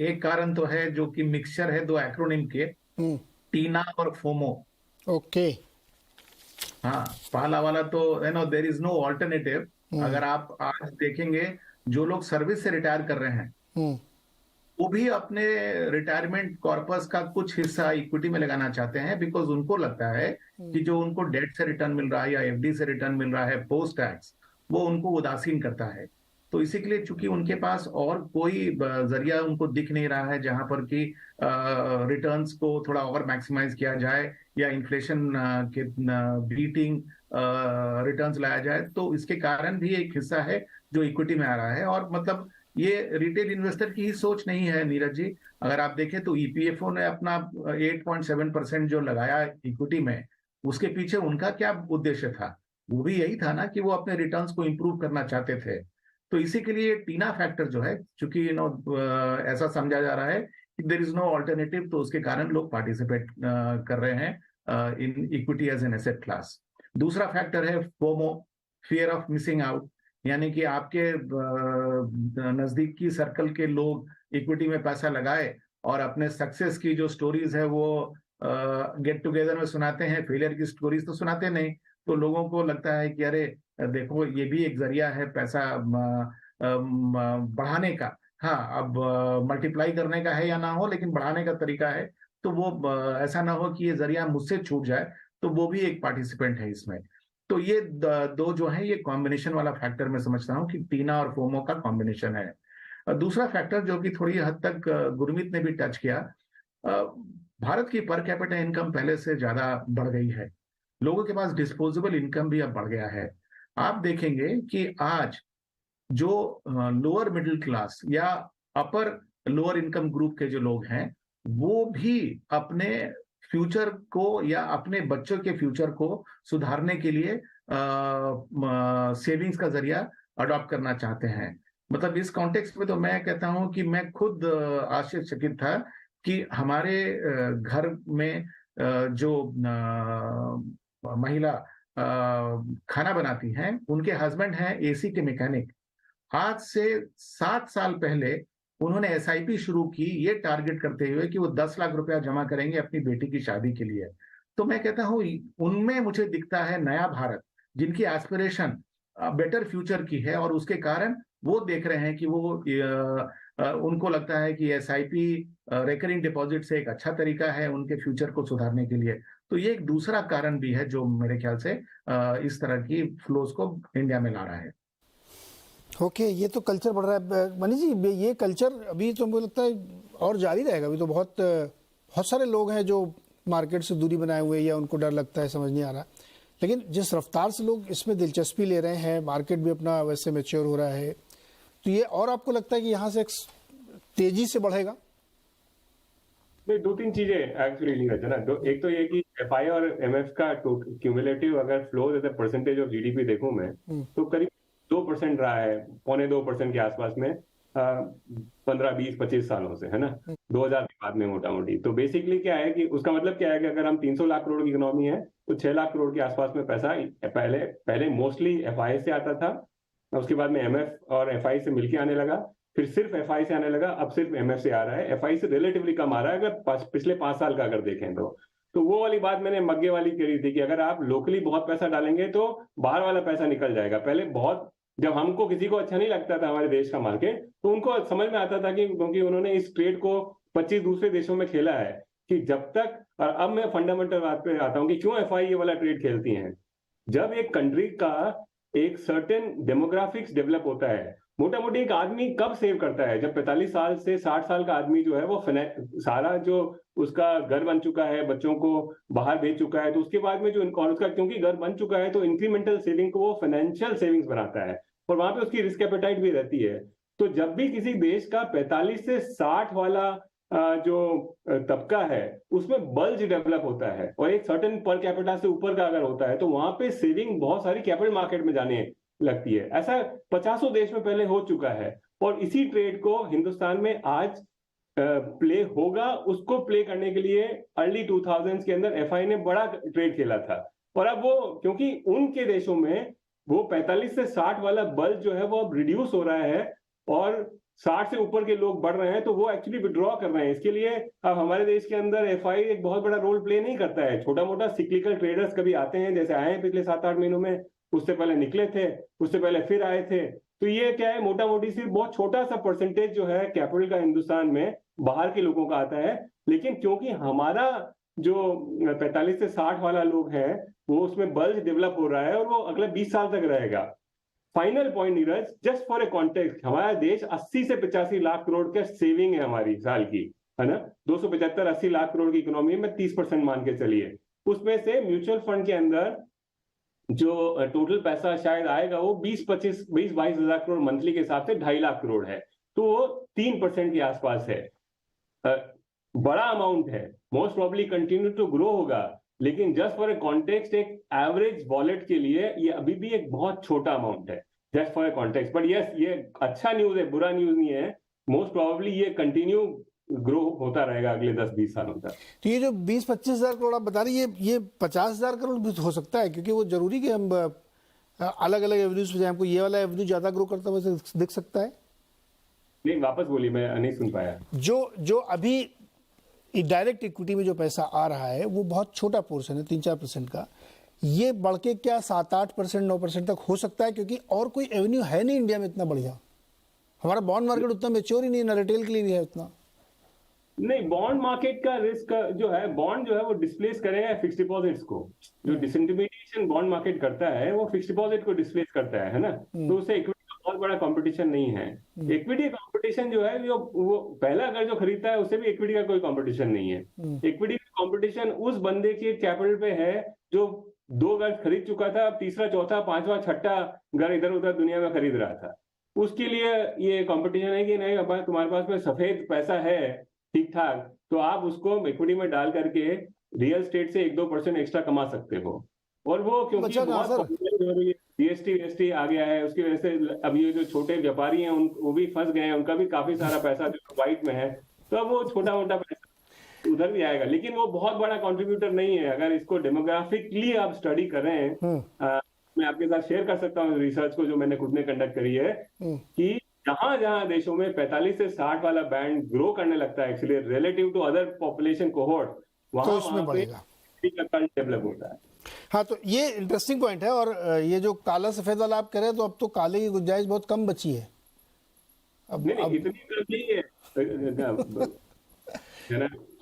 एक कारण तो है जो कि मिक्सचर है 2 एक्रोनिम के, टीना और फोमो। ओके। हाँ, पहला वाला तो देयर इज नो ऑल्टरनेटिव। अगर आप आज देखेंगे, जो लोग सर्विस से रिटायर कर रहे हैं, वो भी अपने रिटायरमेंट कॉर्पस का कुछ हिस्सा इक्विटी में लगाना चाहते हैं, बिकॉज उनको लगता है कि जो उनको डेट से रिटर्न मिल रहा है या एफडी से रिटर्न मिल रहा है पोस्ट टैक्स, वो उनको उदासीन करता है। तो इसी के लिए चूंकि उनके पास और कोई जरिया उनको दिख नहीं रहा है जहां पर कि रिटर्न्स को थोड़ा और मैक्सिमाइज किया जाए या इन्फ्लेशन के बीटिंग रिटर्न्स लाया जाए, तो इसके कारण भी एक हिस्सा है जो इक्विटी में आ रहा है। और मतलब ये रिटेल इन्वेस्टर की ही सोच नहीं है नीरज जी। अगर आप देखें तो ईपीएफओ ने अपना 8.7% जो लगाया इक्विटी में, उसके पीछे उनका क्या उद्देश्य था? वो भी यही था ना कि वो अपने रिटर्न्स को इंप्रूव करना चाहते थे। तो इसी के लिए टीना फैक्टर जो है, चूंकि ऐसा समझा जा रहा है कि देयर इज नो ऑल्टरनेटिव, तो उसके कारण लोग पार्टिसिपेट कर रहे हैं in equity as an asset class. दूसरा फैक्टर है FOMO, fear of missing out, यानी कि आपके नजदीकी सर्कल के लोग इक्विटी में पैसा लगाए और अपने सक्सेस की जो स्टोरीज है वो गेट टुगेदर में सुनाते हैं, फेलियर की स्टोरीज तो सुनाते नहीं। तो लोगों को लगता है कि अरे देखो ये भी एक जरिया है पैसा बढ़ाने का। हाँ, अब मल्टीप्लाई करने का है या ना हो, लेकिन बढ़ाने का तरीका है। तो वो ऐसा ना हो कि ये जरिया मुझसे छूट जाए, तो वो भी एक पार्टिसिपेंट है इसमें। तो ये दो जो है, ये कॉम्बिनेशन वाला फैक्टर मैं समझता हूँ कि टीना और फोमो का कॉम्बिनेशन है। दूसरा फैक्टर जो कि थोड़ी हद तक गुरमीत ने भी टच किया, भारत की पर कैपिटा इनकम पहले से ज्यादा बढ़ गई है, लोगों के पास डिस्पोजेबल इनकम भी अब बढ़ गया है। आप देखेंगे कि आज जो लोअर मिडिल क्लास या अपर लोअर इनकम ग्रुप के जो लोग हैं, वो भी अपने फ्यूचर को या अपने बच्चों के फ्यूचर को सुधारने के लिए सेविंग्स का जरिया अडॉप्ट करना चाहते हैं। मतलब इस कॉन्टेक्स्ट में तो मैं कहता हूं कि मैं खुद आश्चर्यचकित था कि हमारे घर में जो महिला खाना बनाती हैं, उनके हस्बैंड हैं एसी के मैकेनिक। आज से 7 साल पहले उन्होंने एसआईपी शुरू की, ये टारगेट करते हुए कि वो 10 लाख रुपया जमा करेंगे अपनी बेटी की शादी के लिए। तो मैं कहता हूं उनमें मुझे दिखता है नया भारत, जिनकी एस्पिरेशन बेटर फ्यूचर की है, और उसके कारण वो देख रहे हैं कि वो उनको लगता है कि एसआईपी रिकरिंग डिपॉजिट से एक अच्छा तरीका है उनके फ्यूचर को सुधारने के लिए। तो ये एक दूसरा कारण भी है जो मेरे ख्याल से इस तरह की फ्लोज को इंडिया में ला रहा है। ओके, ये तो कल्चर बढ़ रहा है मनीष जी। ये कल्चर अभी तो मुझे लगता है और जारी रहेगा। अभी तो बहुत सारे लोग हैं जो मार्केट से दूरी बनाए हुए, या उनको डर लगता है, समझ नहीं आ रहा। लेकिन जिस रफ्तार से लोग इसमें दिलचस्पी ले रहे हैं, मार्केट भी अपना वैसे मैच्योर हो रहा है, तो ये और आपको लगता है कि यहाँ से तेजी से बढ़ेगा? नहीं, 2-3 चीजें एक्चुअली नीरज है ना। एक तो ये कि एफआई और एमएफ का क्यूमुलेटिव अगर flow as a percentage of GDP देखूं मैं, तो करीब 2% रहा है, 1.25% के आसपास में 15, 20, 25 सालों से, है ना, 2000 के बाद में मोटा मोटी। तो बेसिकली क्या है कि उसका मतलब क्या है कि अगर हम 300 लाख करोड़ की इकोनॉमी है, तो 6 लाख करोड़ के आसपास में पैसा पहले मोस्टली एफआई से आता था, उसके बाद में एमएफ और एफआई से मिलके आने लगा, फिर सिर्फ एफआई से आने लगा, अब सिर्फ एमएफ से आ रहा है। एफआई से रिलेटिवली कम आ रहा है अगर पिछले 5 साल का अगर देखें तो वो वाली बात मैंने मग्गे वाली करी थी कि अगर आप लोकली बहुत पैसा डालेंगे तो बाहर वाला पैसा निकल जाएगा। पहले बहुत, जब हमको किसी को अच्छा नहीं लगता था हमारे देश का मार्केट, तो उनको समझ में आता था कि क्योंकि उन्होंने इस ट्रेड को 25 दूसरे देशों में खेला है कि जब तक, और अब मैं फंडामेंटल बात पे आता हूं कि क्यों एफआई ये वाला ट्रेड खेलती हैं। जब एक कंट्री का एक सर्टेन डेमोग्राफिक्स डेवलप होता है, मोटा मोटी एक आदमी कब सेव करता है? जब 45 साल से 60 साल का आदमी जो है वो सारा जो उसका घर बन चुका है, बच्चों को बाहर भेज चुका है, तो उसके बाद में जो उसका क्योंकि घर बन चुका है तो इंक्रीमेंटल सेविंग को वो फाइनेंशियल सेविंग्स बनाता है, और वहां पे उसकी रिस्क एपेटाइट भी रहती है। तो जब भी किसी देश का 45 से 60 वाला जो तबका है उसमें बल्ज डेवलप होता है, और एक सर्टेन पर कैपिटा से ऊपर का अगर होता है, तो वहां पे सेविंग बहुत सारी कैपिटल मार्केट में जाने लगती है। ऐसा 50 देश में पहले हो चुका है, और इसी ट्रेड को हिंदुस्तान में आज प्ले होगा। उसको प्ले करने के लिए अर्ली 2000s के अंदर एफआई ने बड़ा ट्रेड खेला था, और अब वो क्योंकि उनके देशों में वो 45 से 60 वाला बल्ज जो है वो अब रिड्यूस हो रहा है, और 60 से ऊपर के लोग बढ़ रहे हैं, तो वो एक्चुअली विड्रॉ कर रहे हैं। इसके लिए अब हमारे देश के अंदर एफआई एक बहुत बड़ा रोल प्ले नहीं करता है। छोटा मोटा सिक्लिकल ट्रेडर्स कभी आते हैं, जैसे आए हैं पिछले 7-8 महीनों में, उससे पहले निकले थे, उससे पहले फिर आए थे। तो ये क्या है, मोटा मोटी सिर्फ बहुत छोटा सा परसेंटेज जो है कैपिटल का हिंदुस्तान में बाहर के लोगों का आता है। लेकिन क्योंकि हमारा जो 45 से 60 वाला लोग है वो उसमें बल्ज डेवलप हो रहा है, और वो अगले 20 साल तक रहेगा। Final point Neeraj, just for a context, हमारा देश 80 से 85 लाख करोड़ का सेविंग है हमारी साल की, है ना। 275-80 लाख करोड़ की इकोनॉमी में 30% मान के चलिए। उसमें से म्यूचुअल फंड के अंदर जो टोटल पैसा शायद आएगा वो 20-22 हजार करोड़ मंथली के हिसाब से 2.5 लाख करोड़ है, तो वो 3% के आसपास है। बड़ा अमाउंट है, most probably continue to grow होगा, लेकिन जस्ट फॉर ए कॉन्टेक्स्ट एक एवरेज वॉलेट के लिए ये अभी भी एक बहुत छोटा अमाउंट है, just for a context. But yes, ये अच्छा न्यूज है, बुरा न्यूज नहीं है। मोस्ट प्रोबेबली ये कंटिन्यू ग्रो होता रहेगा अगले 10-20 सालों तक। तो ये जो 20-25 हजार करोड़ आप बता रही है, ये 50 हजार करोड़ भी हो सकता है, क्योंकि वो जरूरी कि हम अलग अलग एवेन्यूज पे जाए, हमको ये वाला एवेन्यू ज्यादा ग्रो करता हुआ दिख सकता है। नहीं, वापस बोलिए, मैं नहीं सुन पाया। जो अभी डायरेक्ट इक्विटी में जो पैसा आ रहा है वो बहुत छोटा पोर्शन है, 3-4% का। ये बढ़ के क्या 7-8%, 9% तक हो सकता है, क्योंकि और कोई एवेन्यू है नहीं इंडिया में इतना बढ़िया। हमारा बॉन्ड मार्केट उतना मेच्योर ही नहीं है, ना रिटेल के लिए भी है उतना। नहीं, बॉन्ड मार्केट का रिस्क जो है, बॉन्ड जो है वो डिस्प्लेस करेगा फिक्स डिपॉजिट्स को। जो डिसइंटरमीडिएशन बॉन्ड मार्केट करता है वो फिक्स डिपॉजिट को डिस्प्लेस करता है ना। तो उससे इक्विटी का बहुत बड़ा कंपटीशन नहीं है। इक्विटी कंपटीशन जो है वो पहला अगर जो खरीदता है उससे भी इक्विटी का कोई कंपटीशन नहीं है। इक्विटी का कंपटीशन उस बंदे के कैपिटल पे है जो 2 घर खरीद चुका था, अब तीसरा, चौथा, 5वां, 6ठा घर इधर उधर दुनिया में खरीद रहा था। उसके लिए ये कंपटीशन है कि नहीं, अब तुम्हारे पास में सफेद पैसा है ठीक ठाक, तो आप उसको इक्विटी में डाल करके रियल स्टेट से 1-2% एक्स्ट्रा कमा सकते हो। और वो क्योंकि जीएसटी आ गया है, उसकी वजह से अब ये जो छोटे व्यापारी हैं वो भी फंस गए हैं, उनका भी काफी सारा पैसा जो व्हाइट में है, तो अब वो छोटा मोटा पैसा उधर भी आएगा, लेकिन वो बहुत बड़ा कंट्रीब्यूटर नहीं है। अगर इसको डेमोग्राफिकली आप स्टडी कर रहे हैं, मैं आपके साथ शेयर कर सकता हूँ रिसर्च को जो मैंने खुद ने कंडक्ट करी है, कि जहां जहां देशों में 45 से 60 वाला बैंड ग्रो करने लगता है actually relative to other population cohort, वहां उसमें बढ़ेगा, डेवलप होता है। हाँ, तो ये इंटरेस्टिंग पॉइंट है। और ये जो काला सफेद वाला आप कह रहे हैं, तो अब तो काले की गुंजाइश बहुत कम बची है। अब इतनी कम नहीं है,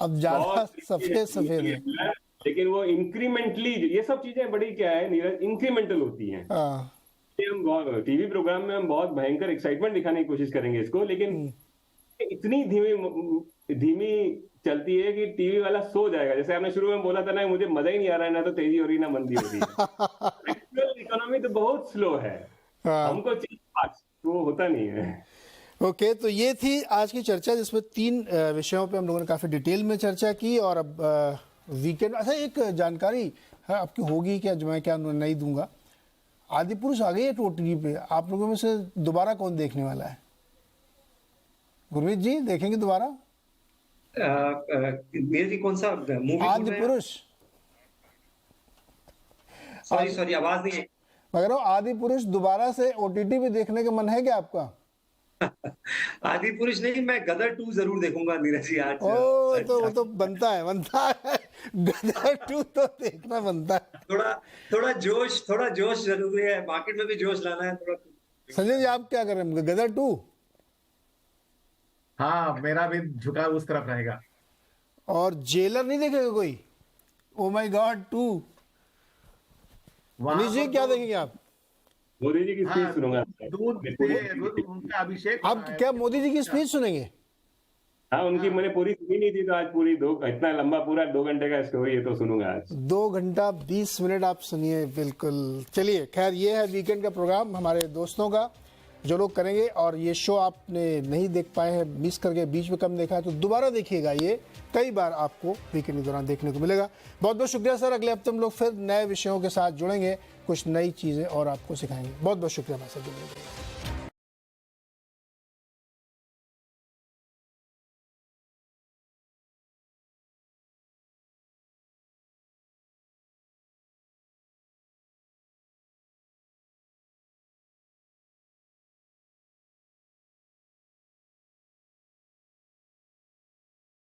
अब ज्यादा सफेद है, लेकिन वो इंक्रीमेंटली, ये सब चीजें बड़ी क्या है नीरज, इंक्रीमेंटल होती हैं। हम टीवी प्रोग्राम में हम बहुत भयंकर एक्साइटमेंट दिखाने की कोशिश करेंगे इसको, लेकिन इतनी धीमी चलती है कि टीवी वाला सो जाएगा। जैसे आपने शुरू में बोला था ना, मुझे मजा ही नहीं आ रहा है, ना तो तेजी हो रही ना मंदी हो रही है। एक्चुअल इकोनॉमी तो बहुत स्लो है, हमको वो होता नहीं है। ओके, तो ये थी आज की चर्चा, जिसमें 3 विषयों पे हम लोगों ने काफी डिटेल में चर्चा की। और अब वीकेंड, अच्छा एक जानकारी है आपकी होगी क्या, जो मैं क्या नहीं दूंगा, आदिपुरुष आ गई है OTT पे। आप लोगों में से दोबारा कौन देखने वाला है? गुरमीत जी देखेंगे दोबारा? मेरे जी कौन सा मूवी? आदिपुरुष। सॉरी आवाज नहीं है। मगर आदिपुरुष दोबारा से OTT पे देखने का मन है क्या आपका? आदिपुरुष नहीं, मैं गदर 2 जरूर देखूंगा नीरज जी आज। तो वो तो बनता है गदर 2 तो देखना बनता है। थोड़ा जोश जरूरी है, मार्केट में भी जोश लाना है थोड़ा। संजय जी आप क्या कर रहे हैं, गदर 2? हाँ, मेरा भी झुकाव उस तरफ रहेगा। और जेलर नहीं देखेगा कोई? Oh my God 2। Manish ji क्या देखेंगे आप? मोदी जी की स्पीच सुनूंगा। उनका अभिषेक। आप क्या मोदी जी की स्पीच सुनेंगे? हाँ, उनकी मैंने पूरी सुनी नहीं थी, तो आज पूरी इतना लंबा पूरा 2 घंटे का स्टोरी है, तो सुनूंगा आज। 2 घंटा 20 मिनट आप सुनिए, बिल्कुल। चलिए, खैर ये है वीकेंड का प्रोग्राम हमारे दोस्तों का, जो लोग करेंगे। और ये शो आपने नहीं देख पाए हैं, मिस करके बीच में कम देखा है, तो दोबारा देखिएगा, ये कई बार आपको वीकेंड के दौरान देखने को मिलेगा। बहुत बहुत शुक्रिया सर। अगले हफ्ते हम लोग फिर नए विषयों के साथ जुड़ेंगे, कुछ नई चीज़ें और आपको सिखाएंगे। बहुत बहुत शुक्रिया हमारे साथ जुड़ने के लिए।